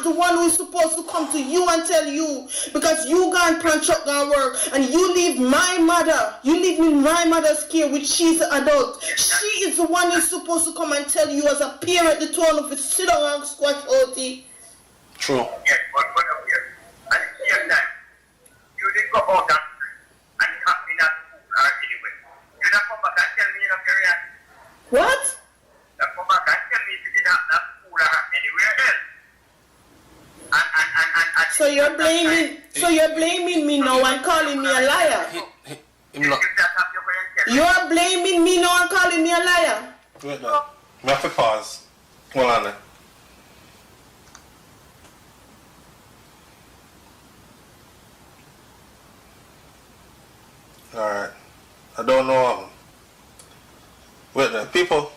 the one who is supposed to come to you and tell you, because you gone punch up and work and you leave my mother. You leave me my mother's care, which she's an adult. She is the one who's supposed to come and tell you as a parent the turn of it. Sit down and squash OT. True. Yes, but here. At the same time, you didn't go out that and it happened at school or anyway. You don't come back and tell me in a career. What? You come back and tell me if it didn't happen at school or anywhere else. And so you're blaming me now and calling me a liar. You're blaming me now and calling me a liar. Wait now. We have to pause. Hold on there. Alright. I don't know. Wait there. People,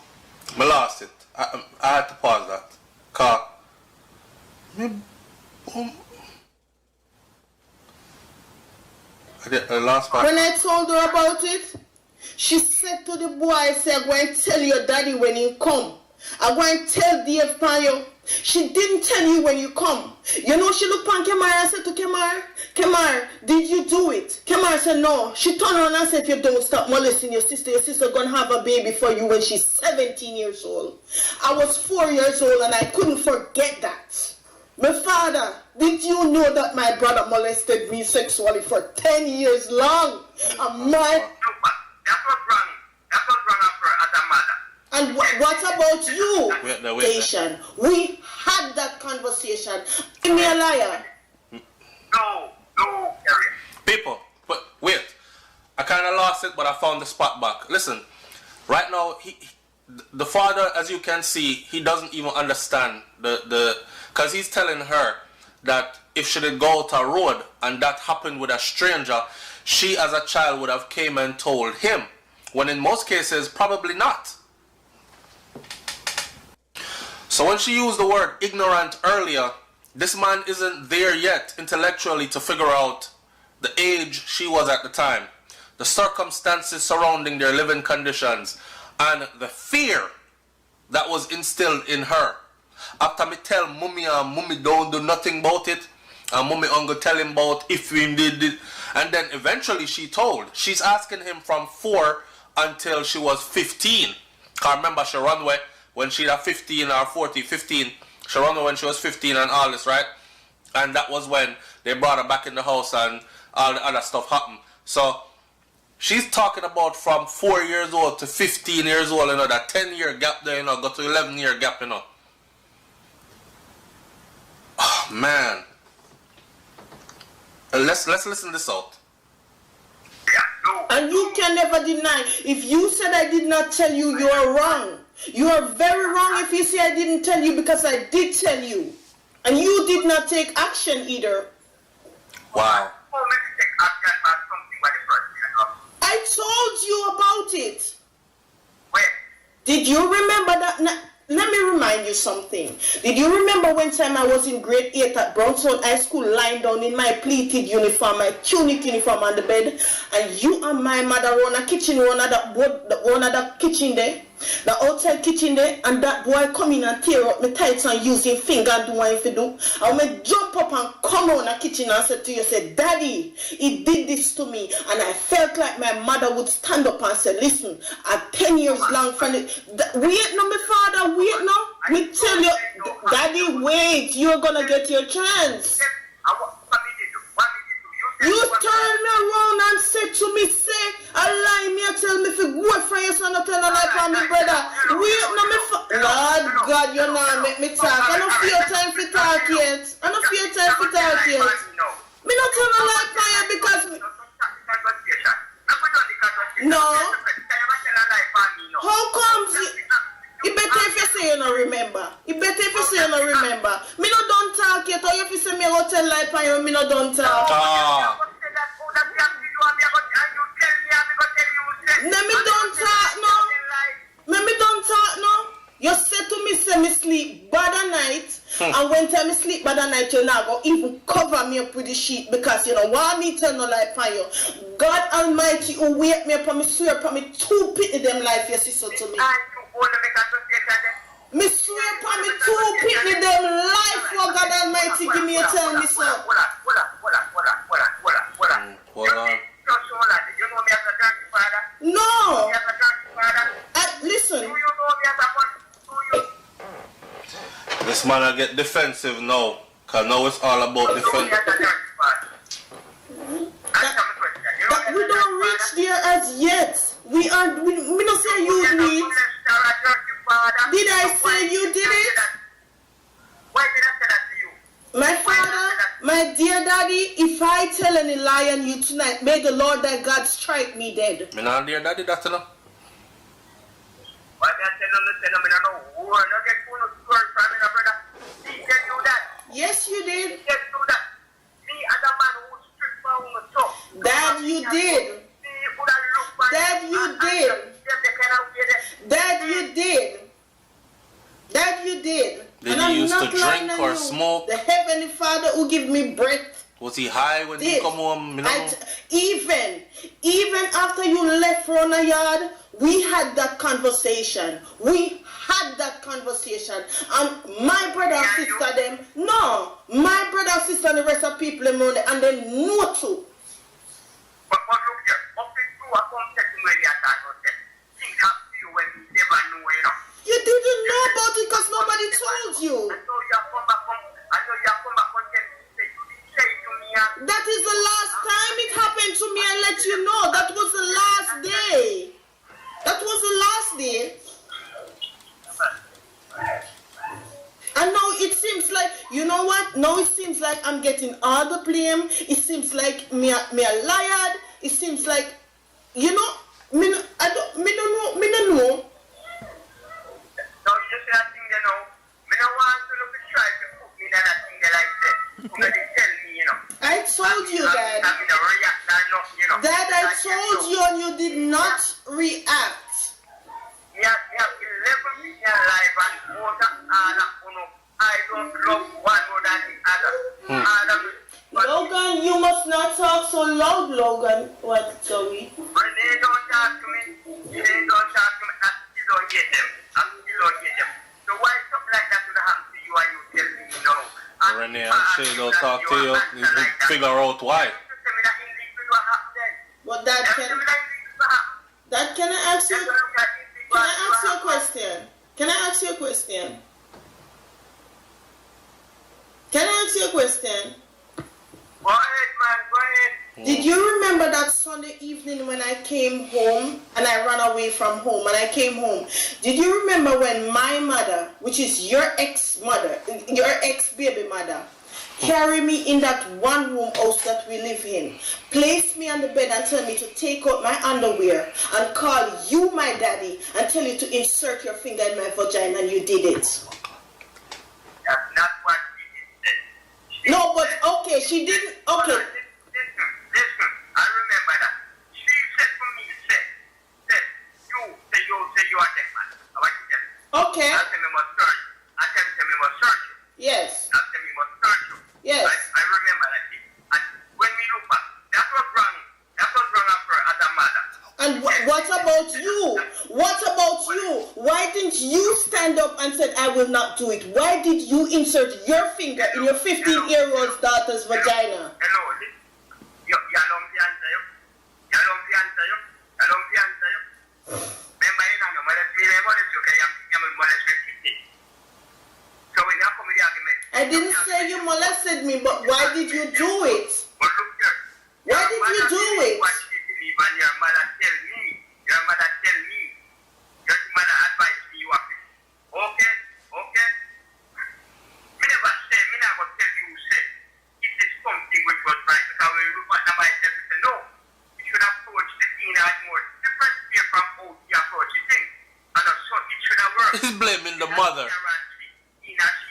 I lost it. I had to pause that. Cause the last part. When I told her about it, she said to the boy, I said, I'm going to tell your daddy when he come. I'm going to tell Dave Payo. She didn't tell you when you come. You know, she looked on Kemar and said to Kemar, did you do it? Kemar said no. She turned around and said, if you don't stop molesting your sister going to have a baby for you when she's 17 years old. I was 4 years old and I couldn't forget that. My father, did you know that my brother molested me sexually for 10 years long? And That's what's wrong. That's what's wrong for as a mother. And what about you, Wait. Asian? We had that conversation. Give me a liar. No, Gary. People, but wait. I kind of lost it, but I found the spot back. Listen, right now, the father, as you can see, he doesn't even understand because he's telling her that if she did go out a road and that happened with a stranger, she as a child would have came and told him, when in most cases, probably not. So when she used the word ignorant earlier, this man isn't there yet intellectually to figure out the age she was at the time, the circumstances surrounding their living conditions, and the fear that was instilled in her. After me tell Mummy and Mummy don't do nothing about it, and Mummy only tell him about if we did it, and then eventually she told. She's asking him from 4 until she was 15. Can't remember she run away when she was 15 or 14, 15. She run away when she was 15 and all this, right? And that was when they brought her back in the house and all the other stuff happened. So she's talking about from 4 years old to 15 years old, you know, that 10-year gap there, you know, got to 11-year gap, you know. Oh, man. Let's listen this out. And you can never deny. If you said I did not tell you, you are wrong. You are very wrong if you say I didn't tell you, because I did tell you. And you did not take action either. Wow. I told you about it. Wait. Did you remember that? Let me remind you something. Did you remember one time I was in grade 8 at Brownstone High School, lying down in my pleated uniform, my tunic uniform on the bed, and you and my mother were on a kitchen, one of the kitchen there, the outside kitchen there, and that boy come in and tear up my tights and using finger and do what if you do. I may jump up and come on the kitchen and say to you, say, Daddy, he did this to me. And I felt like my mother would stand up and say, listen, at 10 years long from it, wait no, my father, wait no. We tell you, Daddy, wait, you're gonna get your chance. You turn me around and say to me, say, a lie me and tell me if you go from your son, tell a lie from me, brother. Wait, no, me Lord God, you know, make me talk. I don't feel time for talk yet. I don't feel time for talk yet. Me not tell a lie from you because no. How comes you better if you say you don't remember. You better if you say you don't remember. Me no don't talk yet, or if you say me go tell lie from you, me no don't talk. Let me don't talk no. Let me don't talk no. You said to me, say me sleep bad at night, and when time me sleep bad at night, you not go even cover me up with the sheet because you know want me tell no lie for you. God Almighty who wake me up and me swear upon me 2 pity them life your sister to me. Me swear upon me 2 pity them life for God Almighty you tell me so. Hold on. Hold on. You know me as a church father? No. Me as a church father? Listen. Do you know me as a This man will get defensive now. Because now it's all about defense. We don't reach there as yet. We don't say you reach. Did I say you did it? Why did I say that to you? My father, my dear daddy, if I tell any lie on you tonight, may the Lord thy God strike me dead. Me not dear daddy, that's enough. Why did I tell them, I don't know. Not get full of squirrels from me, brother. He can do that. Yes, you did. He can do that. Me as a man who stripped my own soul. Dad, you did. Dad, you did. Dad, you did. Dad, you did. Did he used to drink or smoke? The Heavenly Father who give me breath. Was he high when he come home? You know? Even after you left from the yard, we had that conversation. And my brother and sister them, no. My brother and sister and the rest of people them around and they know too. But look here, up into a context where you are talking, things happen to you when you never know, you know. You didn't know about it because nobody told you. I know you have come back and say to me. That is the last time it happened to me and let you know. That was the last day. That was the last day. And now it seems like, you know what? Now it seems like I'm getting all the blame. It seems like me a liar. It seems like, you know, me no know. So you just say that thing, you know. Me no want to look at try to put me in that thing that I said. You know, they tell me, you know. I told you that. Dad, I told you and you did not react. You have 11 million life and water and I don't love one more than the other. Logan, you must not talk so loud, Logan. What, Joey? When they don't talk to me, I still don't get them. So why something like that would happen to you and you tell me no? Renee and Shay don't talk to you. You figure out why. But Dad, can I ask you? Can I ask you a question? Can I ask you a question? Go ahead, man. Go ahead. Did you remember that Sunday evening when I came home and I ran away from home and I came home? Did you remember when my mother, which is your ex-mother, your ex-baby mother, carried me in that one room house that we live in, placed me on the bed and tell me to take out my underwear and call you my daddy and tell you to insert your finger in my vagina, and you did it? That's not what she did. No, but okay, she didn't. Okay. Listen, I remember that. She said for me, said, you are dead man. I want you to tell me. Okay. I tell me must search. I tell me must search you. Yes. I tell me must search you. Yes. I remember that. And when we look back, that's what's wrong. That's what's wrong for her as a mother. And what about you? What about you? Why didn't you stand up and said, I will not do it? Why did you insert your finger in your 15-year-old daughter's vagina? Hello, you don't answer you. You don't answer you. Remember, you know, molest you, okay? I'm molest you. So when you come with the argument, I didn't say you molested me, but why did you do it? but look here. Why did you do it? What she believe and your mother tell me, your mother advise me you have to. Okay? Me never say, me never tell you say, it is something which was right. Because when you look at myself, you say, no, you should approach the thing in a more different way from how you approach the thing. And so it should have worked. He's blaming the mother.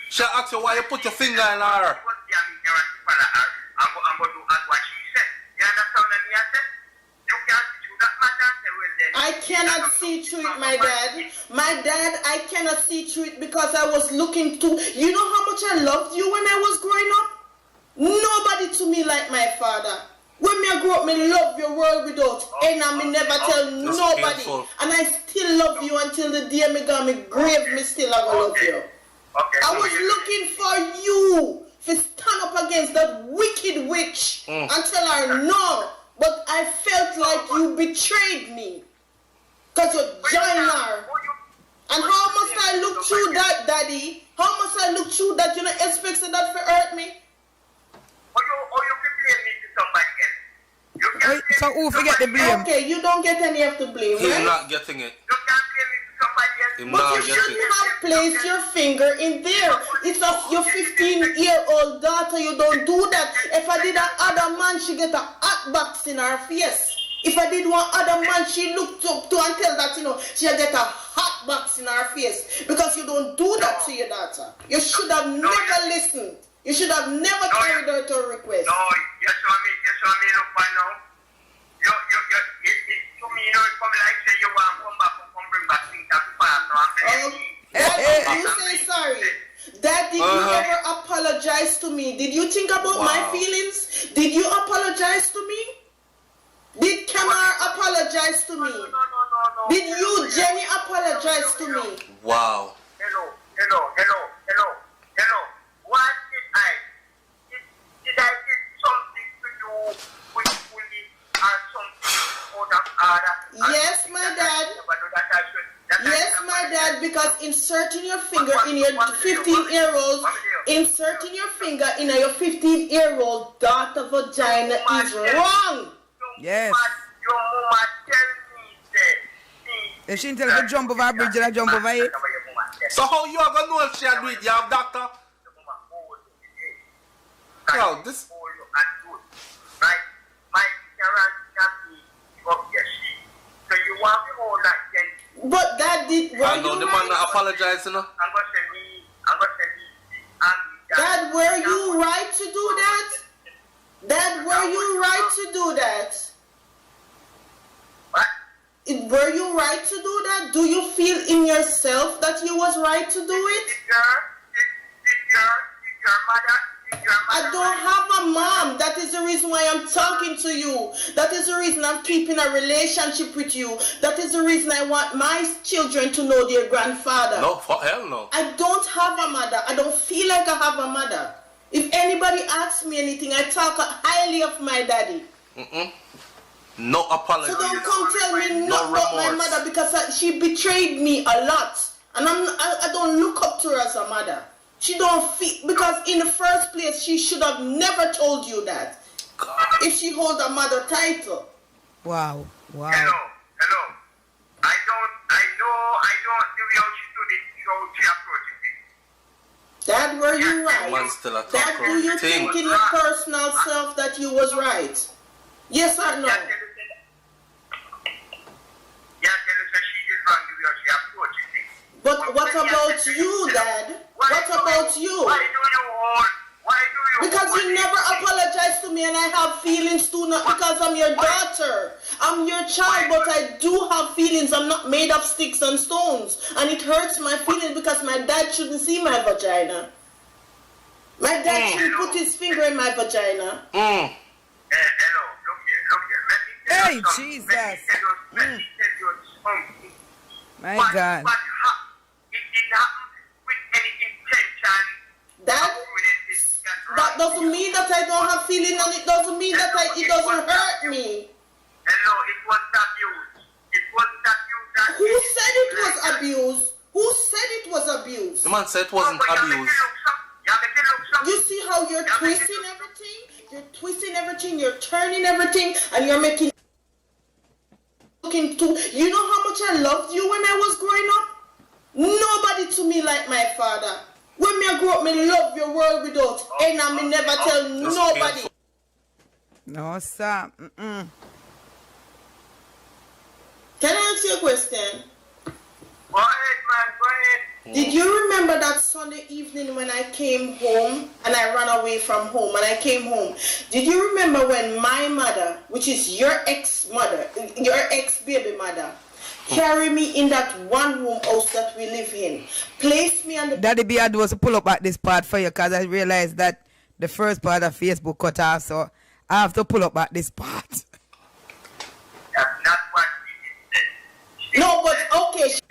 She asked you why you put your finger in her. I cannot see through it, my dad. My dad, I cannot see through it because I was looking to... You know how much I loved you when I was growing up? Nobody to me like my father. When me grew up, me love your world without end and me never tell nobody. Painful. And I still love you until the day me go me grave, me still I gonna love you. I was looking for you to stand up witch and tell her no. But I felt like you betrayed me. Because you joined her. And how must I look through that, Daddy? How must I look through that? You know, expect that to hurt me? Or you can blame me to somebody else. You can So who forget the blame? Okay, you don't get any of the blame, He's right? not getting it. You can't blame me to somebody else. Him But not you getting shouldn't it. have placed your finger in there. It's of your 15-year-old daughter. You don't do that. If I did a other man, she get a hot box in her face. If I did one other man, she looked up to and tell that, you know, she'll get a hot box in her face. Because you don't do that to your daughter. You should have never listened. You should have never carried her to a request. No, you saw me look by now. You, to me, you know, it's probably like say you want to come back and come bring back things that you have now. Dad, you say sorry. Dad, did you ever apologize to me? Did you think about my feelings? Did you apologize to me? Did Kamar apologize to me? No. Did you, Jenny, apologize to me? Wow. Hello. What did I? Did I did something to you with bully or something out of order? Yes, my dad. Yes, my dad, because inserting your finger in your 15-year-old, inserting your finger in your 15-year-old daughter vagina is wrong. Yes. Your mama tell me that. If she tell her to jump over a bridge, she'll jump over it. So how you are going to know if she had do it? You have doctor? Yo, this... Right? My parents can be up your shit. So you want me all that then? But Dad, I know the man not apologizing. I'm going to say me. Dad, were you right to do that? Dad, were you right to do that? What? Were you right to do that? Do you feel in yourself that you was right to do it? Did your mother? I don't have a mom. That is the reason why I'm talking to you. That is the reason I'm keeping a relationship with you. That is the reason I want my children to know their grandfather. No, for hell no. I don't have a mother. I don't feel like I have a mother. If anybody asks me anything, I talk highly of my daddy. No apology. So don't come tell me No not about my remorse. mother because she betrayed me a lot. And I don't look up to her as a mother. She don't feel, because in the first place, she should have never told you that. If she hold a mother title. Wow. Hello. I don't the way how she do this, how she approaches it. Dad, were you right? Man still a talk Dad, do you thing. think in your personal self that you was right? Yes or no? Yeah, tell us that she did wrong the way how she approaches it. But what about you, Dad? What about you? Why do you? Because you never apologize to me and I have feelings too, not because I'm your daughter. I'm your child, but I do have feelings. I'm not made of sticks and stones. And it hurts my feelings because my dad shouldn't see my vagina. My dad shouldn't put his finger in my vagina. Hello, look here. Let me tell you Jesus. Let me tell you something. My God. But it did not with any intention. Dad, that doesn't mean that I don't have feelings, and it doesn't mean that it doesn't hurt me. Hello, it was abuse. It wasn't abuse. Who said it was abuse? Who said it was abuse? The man said it wasn't abuse. You see how you're twisting everything? You're twisting everything, you're turning everything, and you're making looking to. You know how much I loved you when I was growing up? Nobody to me like my father. When me grow up, me love your world without and I me never tell nobody. No, sir. Can I ask you a question? Go ahead, man. Go ahead. Did you remember that Sunday evening when I came home and I ran away from home and I came home? Did you remember when my mother, which is your ex-mother, your ex-baby mother, carried me in that one-room house that we live in, placed me on the... Daddy B, I was to pull up at this part for you because I realized that the first part of Facebook cut off, so I have to pull up at this part. That's not what she said. No, but okay. Listen.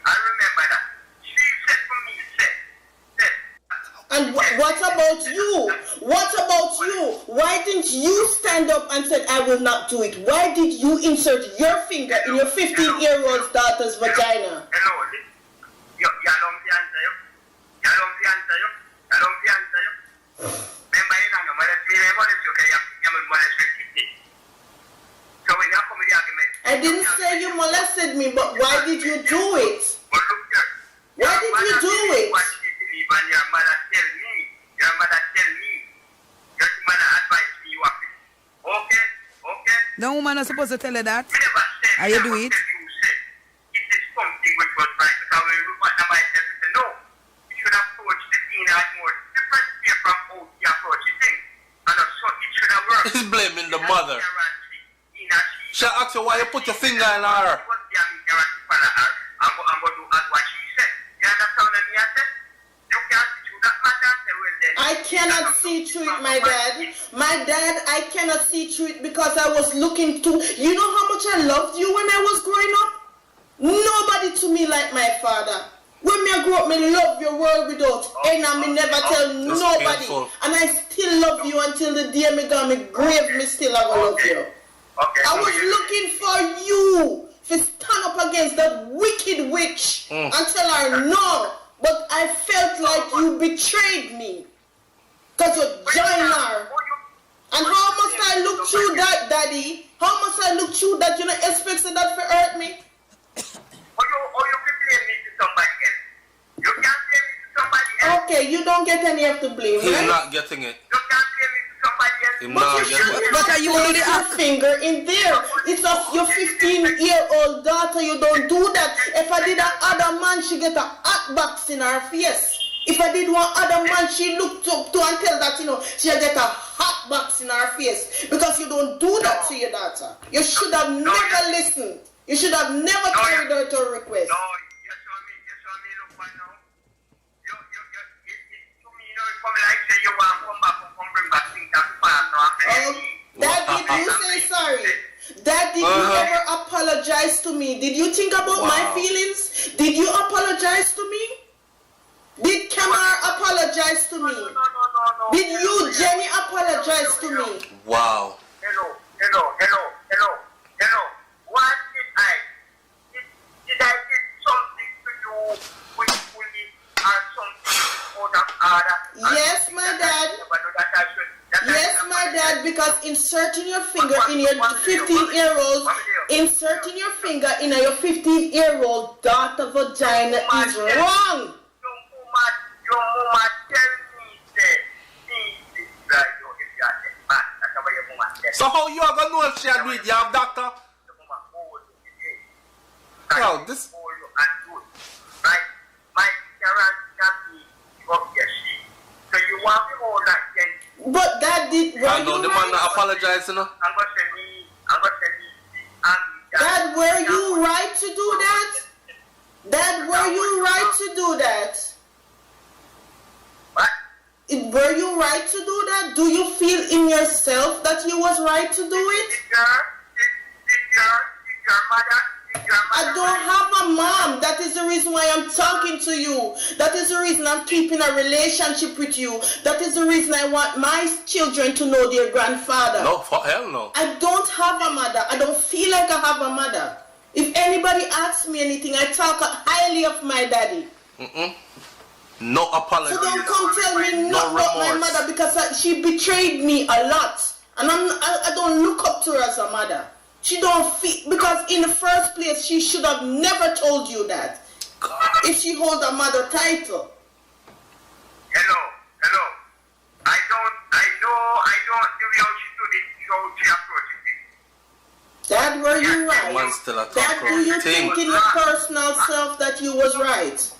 I remember that. She said for me, said. And what about you? What about you? you stand up and said, I will not do it? Why did you insert your finger in your 15-year-old's daughter's vagina? Hello, you don't answer you. You don't answer you. You don't answer you. Remember, you know, molest me, you molest me. So when you come with the argument, I didn't say you molested me, but why did you do it? but look here. Why did you do it? What she believe and your mother tell me, your mother advise me you have to. Okay? The woman is supposed to tell her that. Me never said, How you do it? You said, it is something which was right, because when you look at myself, you say, no, you should approach the thing at more different way from how you approach the thing. And so it should have worked. He's blaming the mother. She asked you why you put your finger in her. I cannot see through it, my dad. My dad, I cannot see through it because I was looking to... You know how much I loved you when I was growing up? Nobody to me like my father. When me I grew up, me love your world without end and me never tell nobody. Painful. And I still love you until the day me go me grave, me still I will love you. I was looking for you to stand up against that wicked witch and tell her no. But I felt like you betrayed me. Because you joined her. And how must I look through that, Daddy? How must I look through that? You know, expect that to hurt me? Okay, you don't get any of the blame, He's right? not getting it. He's But not you getting should it. not But you place do the your act. finger in there. It's of your 15-year-old daughter. You don't do that. If I did a other man, she get a hot box in her face. If I did one other man, she looked up to and tell that, you know, she'll get a hot box in her face. Because you don't do that to your daughter. You should have never listened. You should have never carried out her request. Dad, did you say sorry? Dad, did you ever apologize to me? Did you think about my feelings? Did you apologize to me? Did Kamar apologize to me? Did you, Jenny, apologize to me? Wow. Hello. What did I? Did I get something to you willfully or something out of order? Yes, my dad. Yes, my dad, because inserting your finger in your 15-year-old, inserting your finger in your 15-year-old daughter vagina is wrong. Your mama tell me that So how you are gonna know if she had do it? You have doctor? Wow, this... Right? My parents got me up your shit. So you want me all that then? But Dad, were I know you the man right? not apologize, you know? I'm going to me. Dad, were you right to do that? Dad, were you right to do that? What? Were you right to do that? Do you feel in yourself that you was right to do it? Did your mother? I don't have a mom. That is the reason why I'm talking to you. That is the reason I'm keeping a relationship with you. That is the reason I want my children to know their grandfather. No, for hell no. I don't have a mother. I don't feel like I have a mother. If anybody asks me anything, I talk highly of my daddy. No apology. So don't come tell me No not about my remorse. mother because she betrayed me a lot. And I don't look up to her as a mother. She don't feel, because in the first place, she should have never told you that. If she hold a mother title. Hello. I don't do how she do it, how she approaches it. Dad, were you right? Man still a Dad, talk do you thing. think in your personal self that you was right?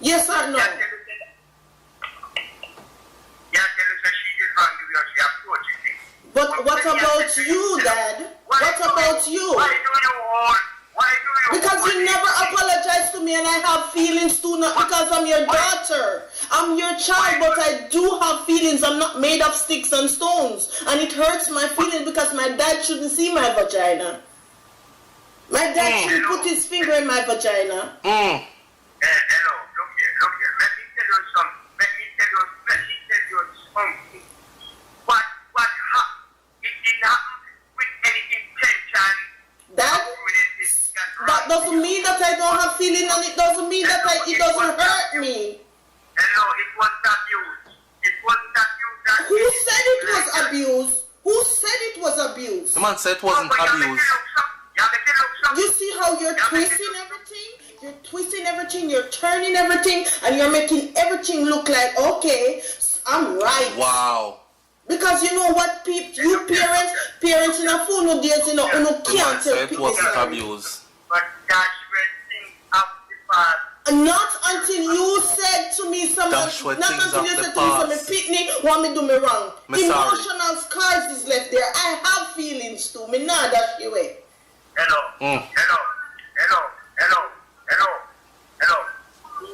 Yes or no? Yeah, tell us that she did wrong the way she approaches it. But what about you, Dad? What about you? Why do you? Because you never apologize to me and I have feelings too, not because I'm your daughter. I'm your child, but I do have feelings. I'm not made of sticks and stones. And it hurts my feelings because my dad shouldn't see my vagina. My dad shouldn't put his finger in my vagina. Hello, look here. Let me tell you something. What happened? The man said it wasn't abuse. You see how you're twisting everything? You're twisting everything, you're turning everything, and you're making everything look like, okay, I'm right. Wow. Because you know what, you parents in a phone no days, you know, can't tell it people. wasn't abuse. But that's where things have the past. Not until you said to me something. That's where Not things until you have said the to me something. past. Pick me, want me do me wrong. Me sorry. Emotional scars is left there. I have feelings too. Me nah dash you away. Hello. Me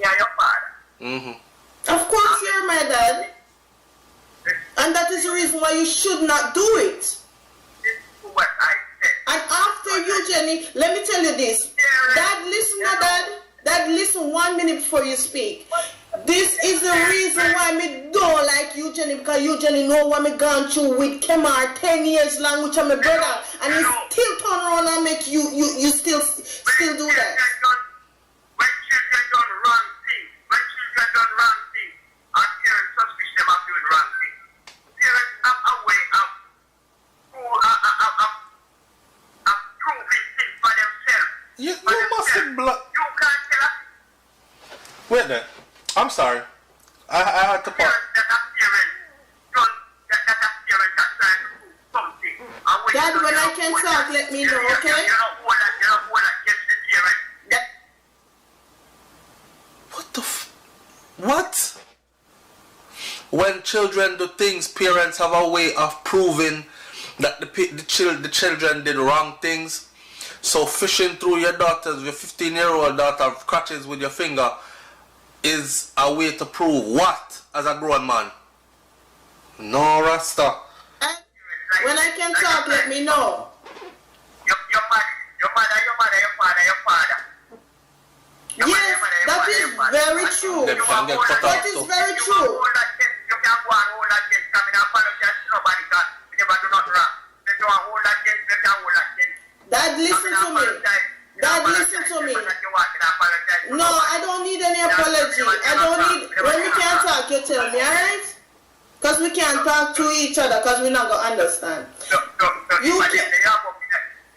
and your father. Mm-hmm. Of course you're my dad. And that is the reason why you should not do it. This is what I said. And after you, Jenny, let me tell you this. Dad, listen, Dad. Dad, listen 1 minute before you speak. This is the reason why me don't like you, Jenny, because you, Jenny, know what me gone through with Kemar 10 years long, which I'm my brother, and he still turn around and make you still do that. When children done wrong things, our parents suspect them of doing wrong things. Parents have a way of proving things for themselves. You must have blood. You can't tell us Wait there. I'm sorry. I had to pause. parents that a parent done that a parent are trying to prove something. And Dad, when I can talk, let me know, okay? You're not hold that against the parent. What the What? When children do things, parents have a way of proving that the children did wrong things. So fishing through your 15-year-old daughter crutches with your finger is a way to prove what as a grown man? No, Rasta. When I can talk, let me know. Your mother, your father. Yes, that is very true. Them can get cut That off is too. very true. You can't go and hold that against them and apologize to nobody because you never do not wrong. They don't hold that against them, they can't hold that against them. Dad, listen to me. Dad, listen to me. No, I don't need any apology. I don't need. When we can't talk, you tell me, alright? Because we can't talk to each other because we're not going to understand. You can't.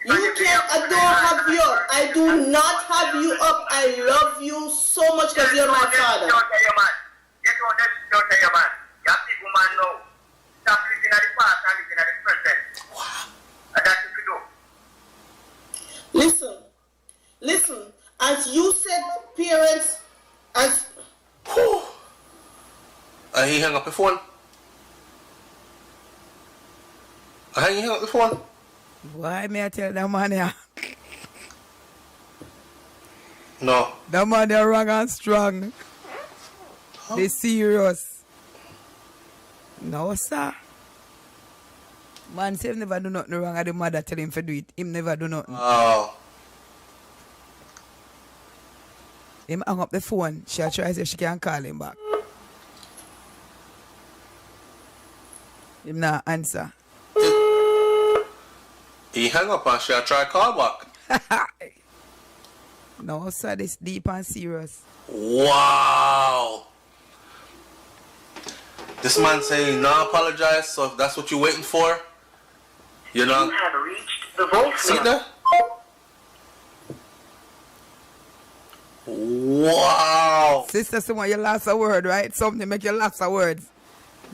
I don't have you up. I do not have you up. I love you so much because you're my father. Don't tell your man. Don't tell your man. You have people man know. Stop living at the past and living at the present. And that's what you do. Listen. As you said, parents, as... He hung up the phone. He hung up the phone. Why may I tell that man here? No. That man they're wrong and strong. They serious. No, sir. Man say him never do nothing wrong and the mother tell him to do it. Him never do nothing. Oh. Him hang up the phone. She'll try to see if she can call him back. Him not answer. He hung up and she'll try call back. No, sir, this deep and serious. Wow. This man saying no apologize, so if that's what you're waiting for, you know. You have reached the voicemail. See that? Wow. Sister, someone you lost a word, right? Something make you lost a word.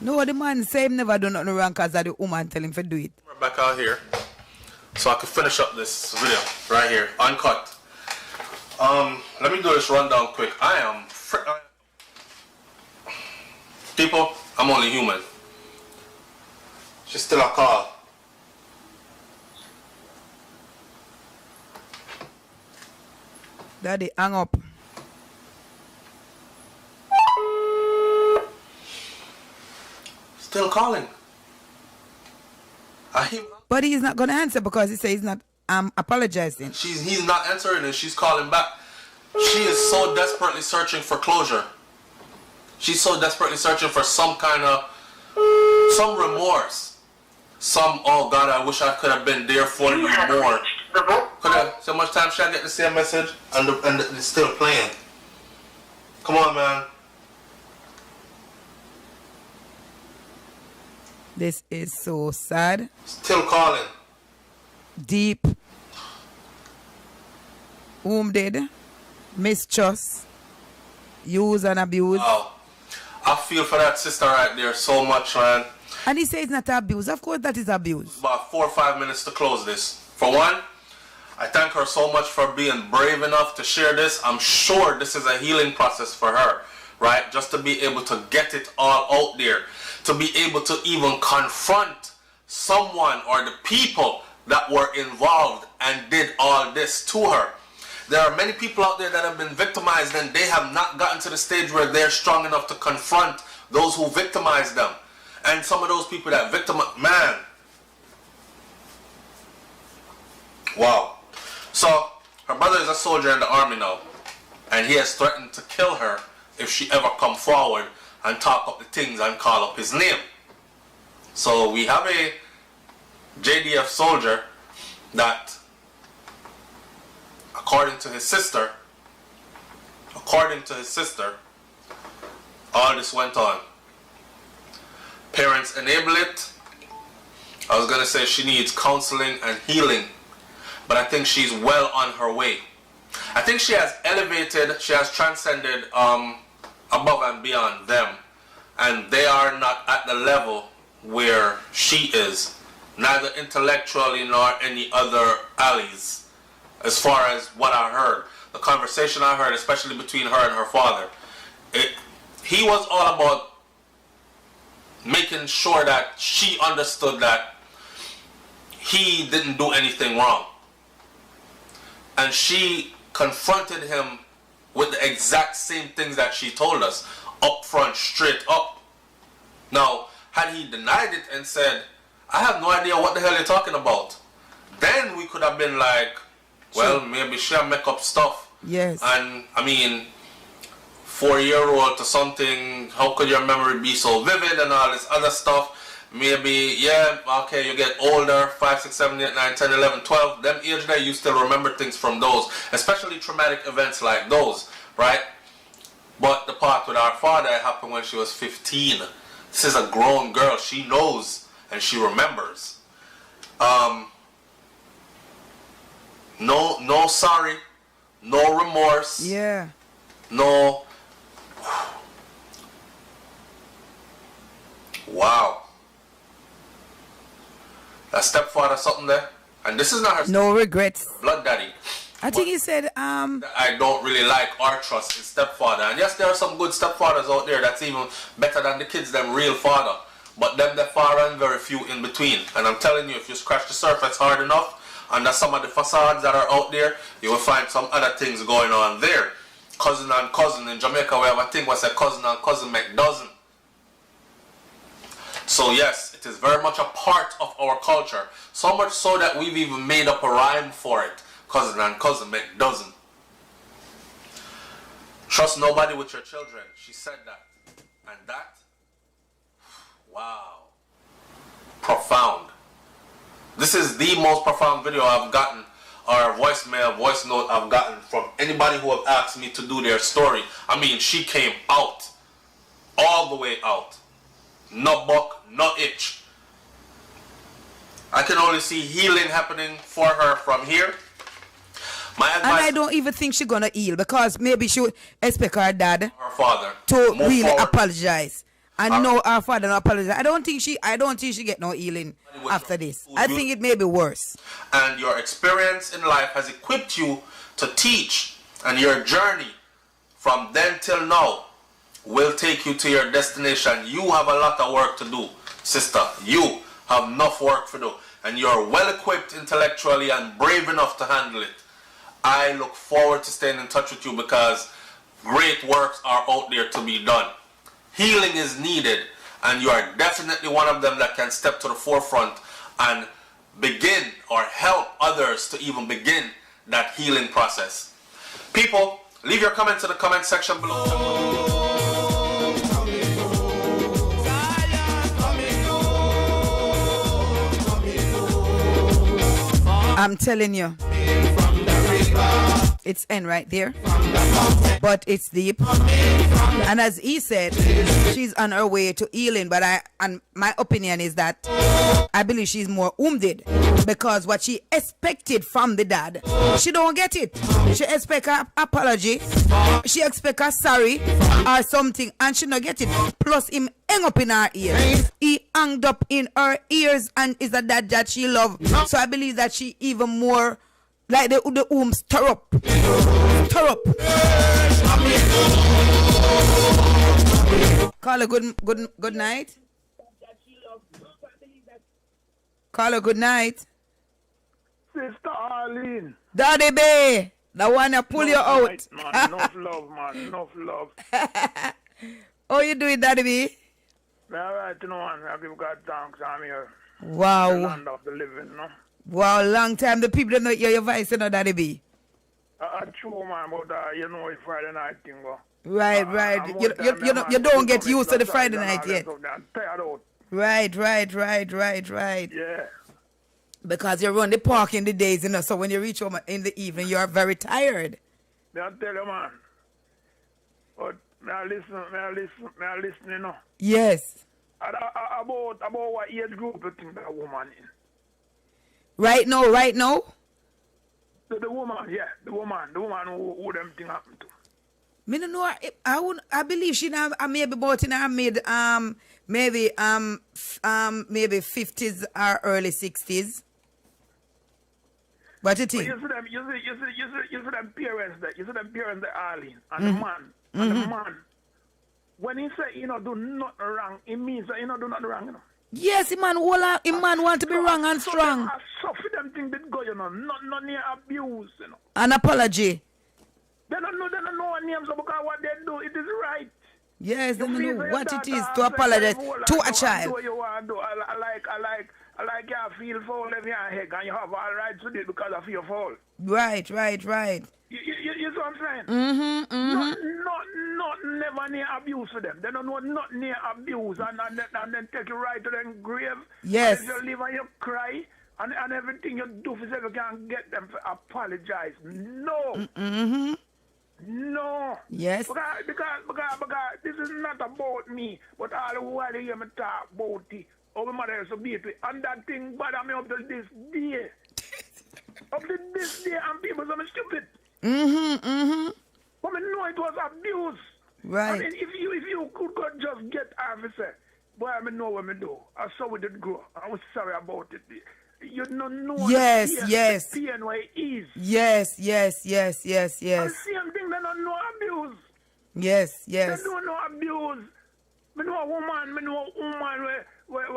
No, the man say him never do nothing wrong because the woman tell him to do it. We're back out here, so I can finish up this video right here, uncut. Let me do this rundown quick. People, I'm only human. She's still a call. Daddy, hang up. Still calling. But he's not going to answer because he says he's not apologizing. He's not answering and she's calling back. She is so desperately searching for closure. She's so desperately searching for some remorse. Oh God, I wish I could have been there for you more. So much time should I get the same message and it's still playing. Come on, man. This is so sad. Still calling. deep. Whom did? Mistrust. Use and abuse. Wow. I feel for that sister right there so much, man. And he says it's not abuse. Of course that is abuse. About 4 or 5 minutes to close this. For one, I thank her so much for being brave enough to share this. I'm sure this is a healing process for her, right? Just to be able to get it all out there. To be able to even confront someone or the people that were involved and did all this to her. There are many people out there that have been victimized and they have not gotten to the stage where they're strong enough to confront those who victimized them. And some of those people that man. Wow. So, her brother is a soldier in the army now. And he has threatened to kill her if she ever come forward and talk up the things and call up his name. So, we have a JDF soldier that, according to his sister, all this went on. Parents enable it. I was going to say she needs counseling and healing, but I think she's well on her way. I think she has elevated, she has transcended above and beyond them, and they are not at the level where she is, neither intellectually nor any other allies, as far as what I heard. The conversation I heard, especially between her and her father, he was all about making sure that she understood that he didn't do anything wrong. And she confronted him with the exact same things that she told us, up front, straight up. Now, had he denied it and said, I have no idea what the hell you're talking about, then we could have been like, well, maybe she'll make up stuff. Yes. And, I mean, 4-year-old to something, how could your memory be so vivid and all this other stuff? Maybe, yeah, okay, you get older, 5, 6, 7, 8, 9, 10, 11, 12, them age there, you still remember things from those, especially traumatic events like those, right? But the part with our father happened when she was 15. This is a grown girl, she knows and she remembers. No sorry, no remorse. Yeah. No. Wow. That stepfather something there, and this is not her. No regrets. Blood daddy. I think he said I don't really like or trust his stepfather. And yes, there are some good stepfathers out there that's even better than the kids them real father. But them that far and very few in between. And I'm telling you, if you scratch the surface hard enough under some of the facades that are out there, you will find some other things going on there. Cousin and cousin. In Jamaica we have a thing where say cousin and cousin make dozen. So yes, it is very much a part of our culture. So much so that we've even made up a rhyme for it. Cousin and cousin make dozen. Trust nobody with your children. She said that. And that, wow. Profound. This is the most profound video I've gotten, or voice note I've gotten from anybody who have asked me to do their story. I mean, she came out. All the way out. No buck, no itch. I can only see healing happening for her from here. My advice, and I don't even think she's gonna heal, because maybe she would expect her dad, her father, to really forward. Apologize. And no, her father not apologize. I don't think she get no healing after this. I think it may be worse. And your experience in life has equipped you to teach, and your journey from then till now will take you to your destination. You have a lot of work to do, sister. You have enough work to do, and you're well equipped intellectually and brave enough to handle it. I look forward to staying in touch with you, because great works are out there to be done. Healing is needed, and you are definitely one of them that can step to the forefront and begin or help others to even begin that healing process. People, leave your comments in the comment section below. I'm telling you. It's N right there. But it's deep. And as he said, she's on her way to healing. But my opinion is that I believe she's more wounded because what she expected from the dad, she don't get it. She expect an apology. She expect a sorry or something, and she don't get it. Plus, him hang up in her ears. He hanged up in her ears, and is a dad that she love. So I believe that she even more like the womb stir up. Stir up. Carla, good night. Carla, good night. Sister Arlene. Daddy B, the one that pull you out. Right, man. Enough love, man. Enough love. How you doing, Daddy B? All right, you know, man. I give God thanks. I'm here. Wow. The land of the living, no? Wow, long time the people don't hear your voice, you know, Daddy B. True, man, but you know, it's Friday night thing, go. Right. You don't get used to the Friday night yet. I'm tired out. Right. Yeah. Because you run the park in the days, you know, so when you reach home in the evening, you are very tired. I tell you, man. But may I listen, you know. Yes. About what age group you think that woman in? Right now? The woman, yeah. The woman who them thing happen to. Me don't know. I believe she now maybe about in her mid maybe 50s or early 60s. What you think? You see them parents that Arlene and the man and the man. When he say do nothing wrong, it means that do nothing wrong, you know. Yes, a man want to be wrong and strong. So for them things that go, not near abuse, you know. An apology. They don't know names because what they do, it is right. Yes, they know what it is to apologize to a child. I like you feel foul if you're heck and you have all rights to it because of your fault. Right. You see what I'm saying? Not never near abuse for them. They don't know not near abuse and then take you right to the grave. Yes. And you live and you cry and everything you do for you can get them to apologize. No. No. Yes. Because this is not about me, but all the while you hear me talk about it. Oh, my mother used to beat me. And that thing bother me up to this day. Up to this day, and people say I'm stupid. But I know it was abuse. Right. I mean, if you could go just get officer, boy, I know what I do. I saw it did grow. I was sorry about it. You don't know the pain where it is. Yes. And the same thing, they don't know abuse. Yes. They don't know abuse. I know a woman where